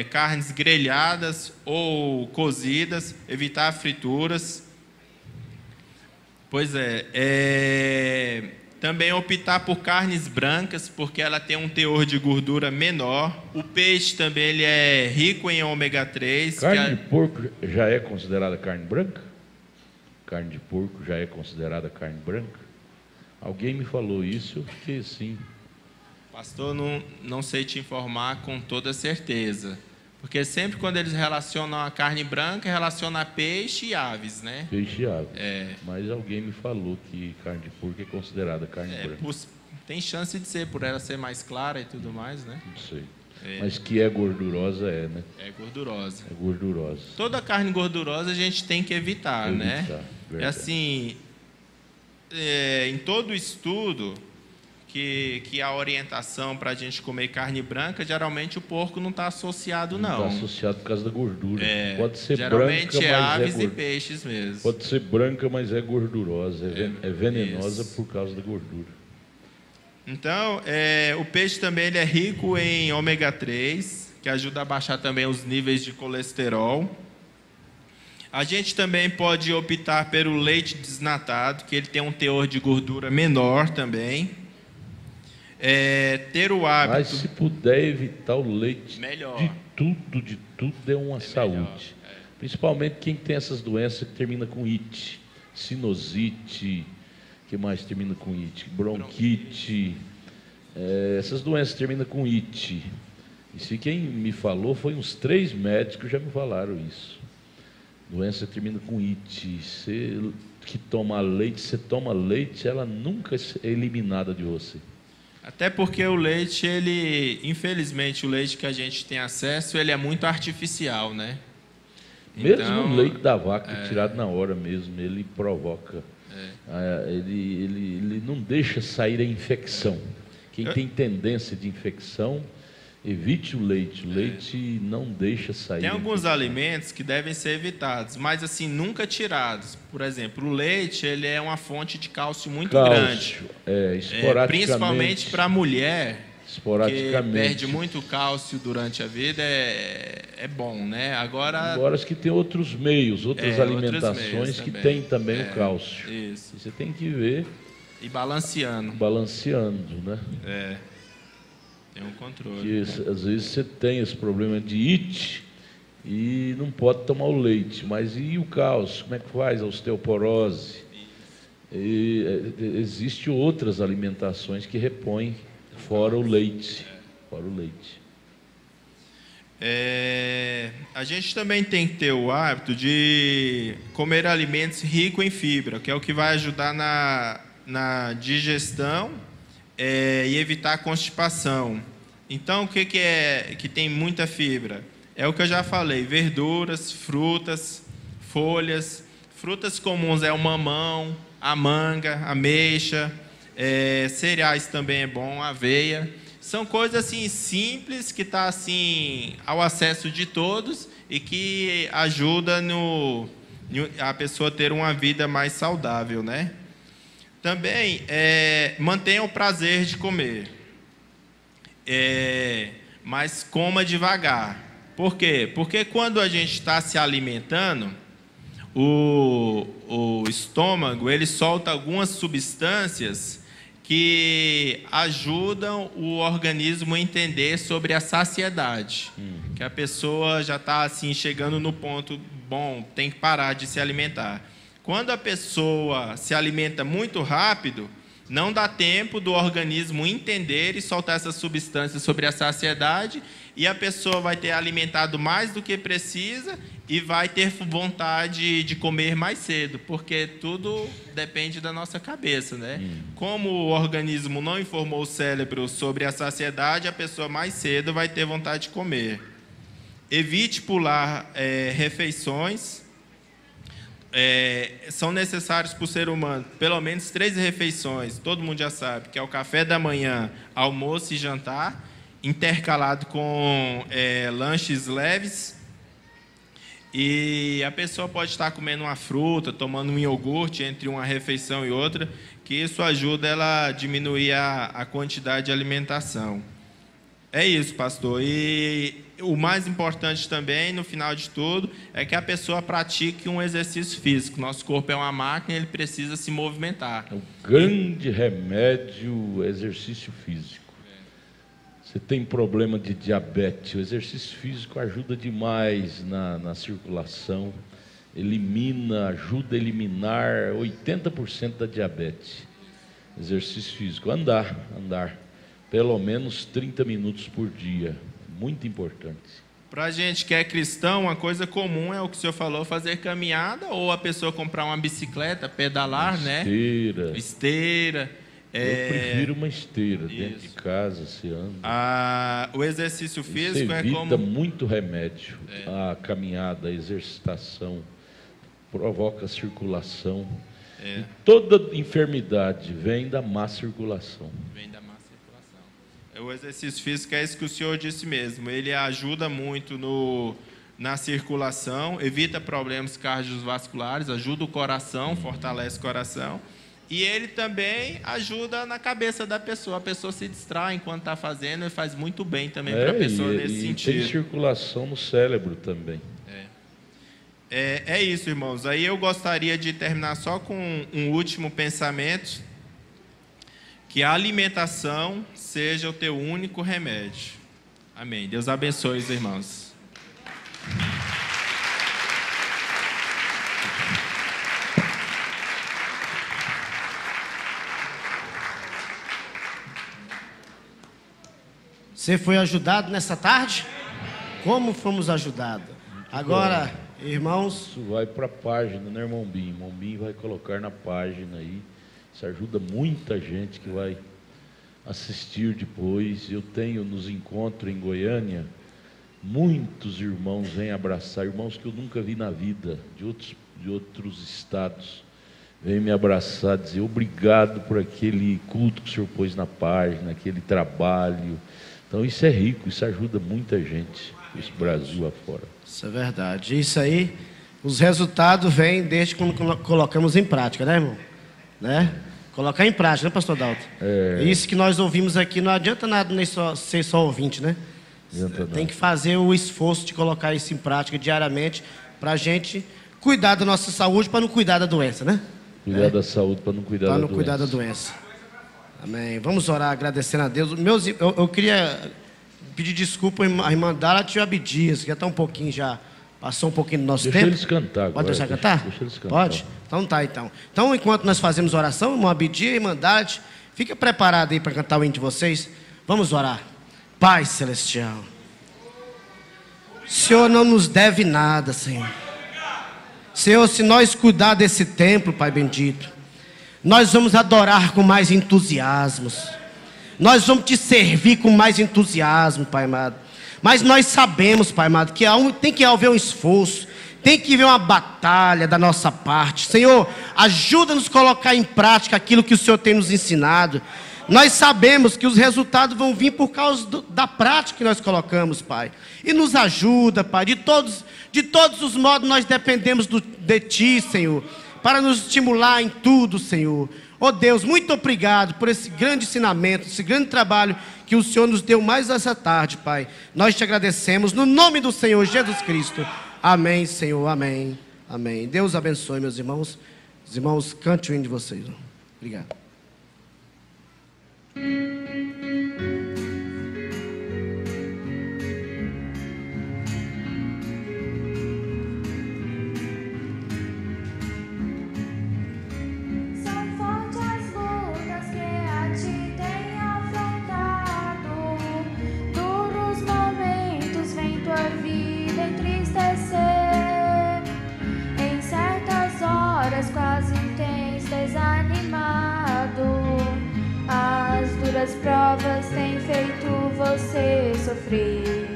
carnes grelhadas ou cozidas. Evitar frituras. Pois também optar por carnes brancas, porque ela tem um teor de gordura menor. O peixe também ele é rico em ômega 3. Carne de porco já é considerada carne branca? Carne de porco já é considerada carne branca? Alguém me falou isso, eu fiquei assim. Pastor, não sei te informar com toda certeza. Porque sempre quando eles relacionam a carne branca, relacionam a peixe e aves, né? Peixe e aves. Mas alguém me falou que carne de porco é considerada carne branca. Tem chance de ser, por ela ser mais clara e tudo mais, né? Não sei. Mas que é gordurosa, né? É gordurosa. É gordurosa. Toda carne gordurosa a gente tem que evitar, né? Verdade. É assim, em todo estudo... Que a orientação para a gente comer carne branca, geralmente o porco não está associado, não. Não está associado por causa da gordura. Pode ser geralmente branca, mas aves e peixes mesmo. Pode ser branca, mas é gordurosa. É venenosa por causa da gordura. Então, o peixe também ele é rico em ômega 3, que ajuda a baixar também os níveis de colesterol. A gente também pode optar pelo leite desnatado, que ele tem um teor de gordura menor também. Ter o hábito... Mas se puder evitar o leite, melhor. de tudo é uma saúde. Melhor, Principalmente quem tem essas doenças que terminam com it, sinusite, que mais termina com it? Bronquite, essas doenças terminam com it. E quem me falou foi uns 3 médicos que já me falaram isso. Doença termina com it. Você que toma leite, você toma leite, ela nunca é eliminada de você. Até porque o leite, infelizmente, o leite que a gente tem acesso, ele é muito artificial, né? Mesmo o leite da vaca tirado na hora mesmo, ele provoca. Ele não deixa sair a infecção. Quem tem tendência de infecção, evite o leite. O leite não deixa sair. Tem alguns alimentos que devem ser evitados, mas assim, nunca tirados. Por exemplo, o leite, ele é uma fonte de cálcio muito grande. Esporadicamente. Principalmente para a mulher, esporadicamente, que perde muito cálcio durante a vida, é bom, né? Agora que tem outros meios, outras alimentações que tem também o cálcio. Isso. Você tem que ver. E balanceando. Né? Tem um controle. Que, às vezes você tem esse problema de it e não pode tomar o leite. Mas e o cálcio? Como é que faz a osteoporose? Existem outras alimentações que repõem fora o leite. A gente também tem que ter o hábito de comer alimentos ricos em fibra, que é o que vai ajudar na digestão e evitar a constipação. Então, o que tem muita fibra? É o que eu já falei: verduras, frutas, folhas. Frutas comuns é o mamão, a manga, a ameixa, cereais também é bom, aveia. São coisas assim simples que está assim ao acesso de todos e que ajuda a pessoa ter uma vida mais saudável, né? Também, mantenha o prazer de comer, mas coma devagar. Por quê? Porque quando a gente está se alimentando, o estômago, ele solta algumas substâncias que ajudam o organismo a entender sobre a saciedade. Que a pessoa já está assim, chegando no ponto, bom, tem que parar de se alimentar. Quando a pessoa se alimenta muito rápido, não dá tempo do organismo entender e soltar essas substâncias sobre a saciedade, e a pessoa vai ter alimentado mais do que precisa e vai ter vontade de comer mais cedo, porque tudo depende da nossa cabeça, né? Como o organismo não informou o cérebro sobre a saciedade, a pessoa mais cedo vai ter vontade de comer. Evite pular refeições. São necessários para o ser humano pelo menos 3 refeições, todo mundo já sabe, que é o café da manhã, almoço e jantar, intercalado com lanches leves. E a pessoa pode estar comendo uma fruta, tomando um iogurte entre uma refeição e outra, que isso ajuda ela a diminuir a quantidade de alimentação. É isso, pastor. E o mais importante também, no final de tudo, é que a pessoa pratique um exercício físico. Nosso corpo é uma máquina, ele precisa se movimentar. O grande remédio é exercício físico. Você tem problema de diabetes, o exercício físico ajuda demais na circulação, ajuda a eliminar 80% da diabetes. Exercício físico, andar, pelo menos 30 minutos por dia, muito importante. Para a gente que é cristão, uma coisa comum é o que o senhor falou, fazer caminhada, ou a pessoa comprar uma bicicleta, pedalar, esteira. Eu prefiro uma esteira dentro de casa, se anda. O exercício físico evita muito remédio. A caminhada, a exercitação, provoca circulação. E toda enfermidade vem da má circulação. O exercício físico é isso que o senhor disse mesmo. Ele ajuda muito na circulação, evita problemas cardiovasculares, ajuda o coração, fortalece o coração. E ele também ajuda na cabeça da pessoa. A pessoa se distrai enquanto está fazendo e faz muito bem também para a pessoa nesse sentido. Tem circulação no cérebro também. É isso, irmãos. Aí eu gostaria de terminar só com um último pensamento. Que a alimentação seja o teu único remédio. Amém. Deus abençoe os irmãos. Você foi ajudado nessa tarde? Como fomos ajudados? Agora, irmãos... Isso vai para a página, né, irmão Binho? Irmão Binho vai colocar na página aí. Isso ajuda muita gente que vai assistir depois. Eu tenho nos encontros em Goiânia, muitos irmãos vêm abraçar, irmãos que eu nunca vi na vida, de outros estados, vêm me abraçar, dizer obrigado por aquele culto que o senhor pôs na página, aquele trabalho. Então isso é rico, isso ajuda muita gente, esse Brasil afora. Isso é verdade. Isso aí, os resultados vêm desde quando colocamos em prática, né, irmão? Né? Colocar em prática, né, pastor Dalton? Isso que nós ouvimos aqui, não adianta nada nem ser só ouvinte, né? Tem que fazer o esforço de colocar isso em prática diariamente para a gente cuidar da nossa saúde para não cuidar da doença, né? Cuidar da saúde para não cuidar da doença. Para não cuidar da doença. Amém. Vamos orar agradecendo a Deus. Eu queria pedir desculpa à irmã Dara e ao Abdias, que já está um pouquinho já... Passou um pouquinho do nosso tempo. Deixa eles cantar agora. Pode deixar cantar? Deixa eles cantar. Pode? Então tá, então. Então, enquanto nós fazemos oração, irmão Abidia e irmã Dade, fica preparado aí para cantar o hino de vocês. Vamos orar. Pai Celestial, o Senhor não nos deve nada, Senhor. Senhor, se nós cuidar desse templo, Pai bendito, nós vamos adorar com mais entusiasmos. Nós vamos te servir com mais entusiasmo, Pai amado. Mas nós sabemos, Pai amado, que tem que haver um esforço, tem que haver uma batalha da nossa parte. Senhor, ajuda-nos a colocar em prática aquilo que o Senhor tem nos ensinado. Nós sabemos que os resultados vão vir por causa da prática que nós colocamos, Pai. E nos ajuda, Pai. De todos os modos nós dependemos de Ti, Senhor, para nos estimular em tudo, Senhor. Oh Deus, muito obrigado por esse grande ensinamento, esse grande trabalho que o Senhor nos deu mais essa tarde, Pai. Nós te agradecemos no nome do Senhor Jesus Cristo. Amém, Senhor, amém, amém. Deus abençoe, meus irmãos. Os irmãos, cante o hino de vocês. Obrigado. Quase tens desanimado. As duras provas têm feito você sofrer.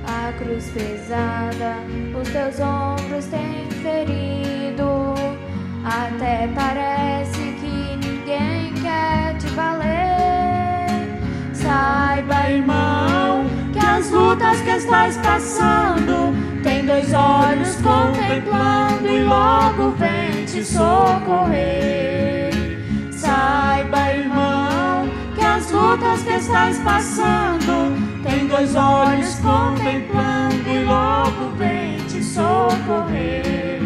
A cruz pesada os teus ombros têm ferido. Até parece que ninguém quer te valer. Saiba, irmão, que as lutas que estás passando tem dois olhos contemplando e logo vem te socorrer. Saiba, irmão, que as lutas que estás passando tem dois olhos contemplando e logo vem te socorrer.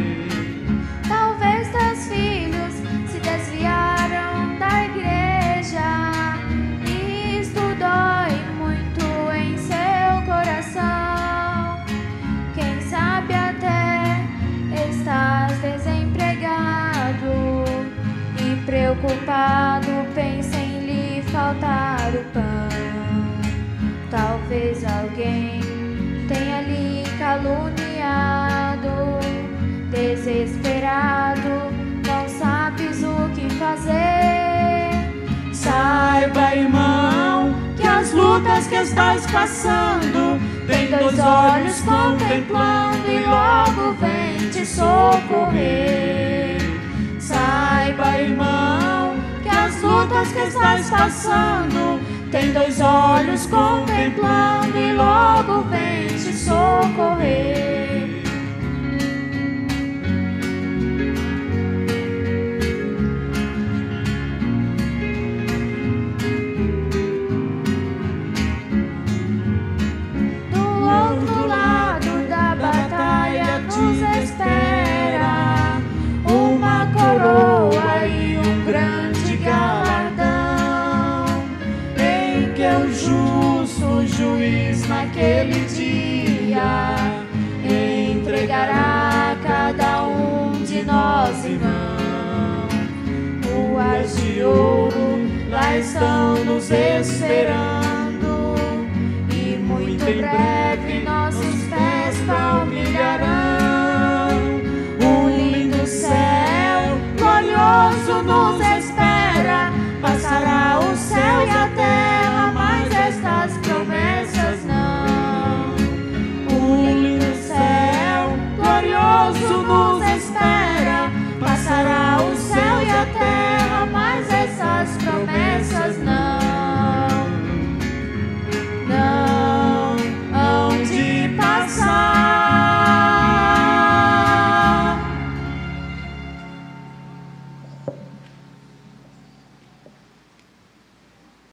Talvez teus filhos se desviaram da igreja. Isto dói muito em seu coração. Quem sabe até estás desempregado e preocupado, pensa em lhe faltar o pão. Talvez alguém tenha lhe caluniado. Desesperado, não sabes o que fazer. Saiba, irmão, que as lutas que estás passando tem dois olhos contemplando e logo vem te socorrer. Saiba, irmão, que as lutas que estás passando tem dois olhos contemplando e logo vem te socorrer. Nos espera uma coroa e um grande galardão, em que o justo juiz naquele dia entregará a cada um de nós, irmão, ruas de ouro lá estão nos esperando, e muito em breve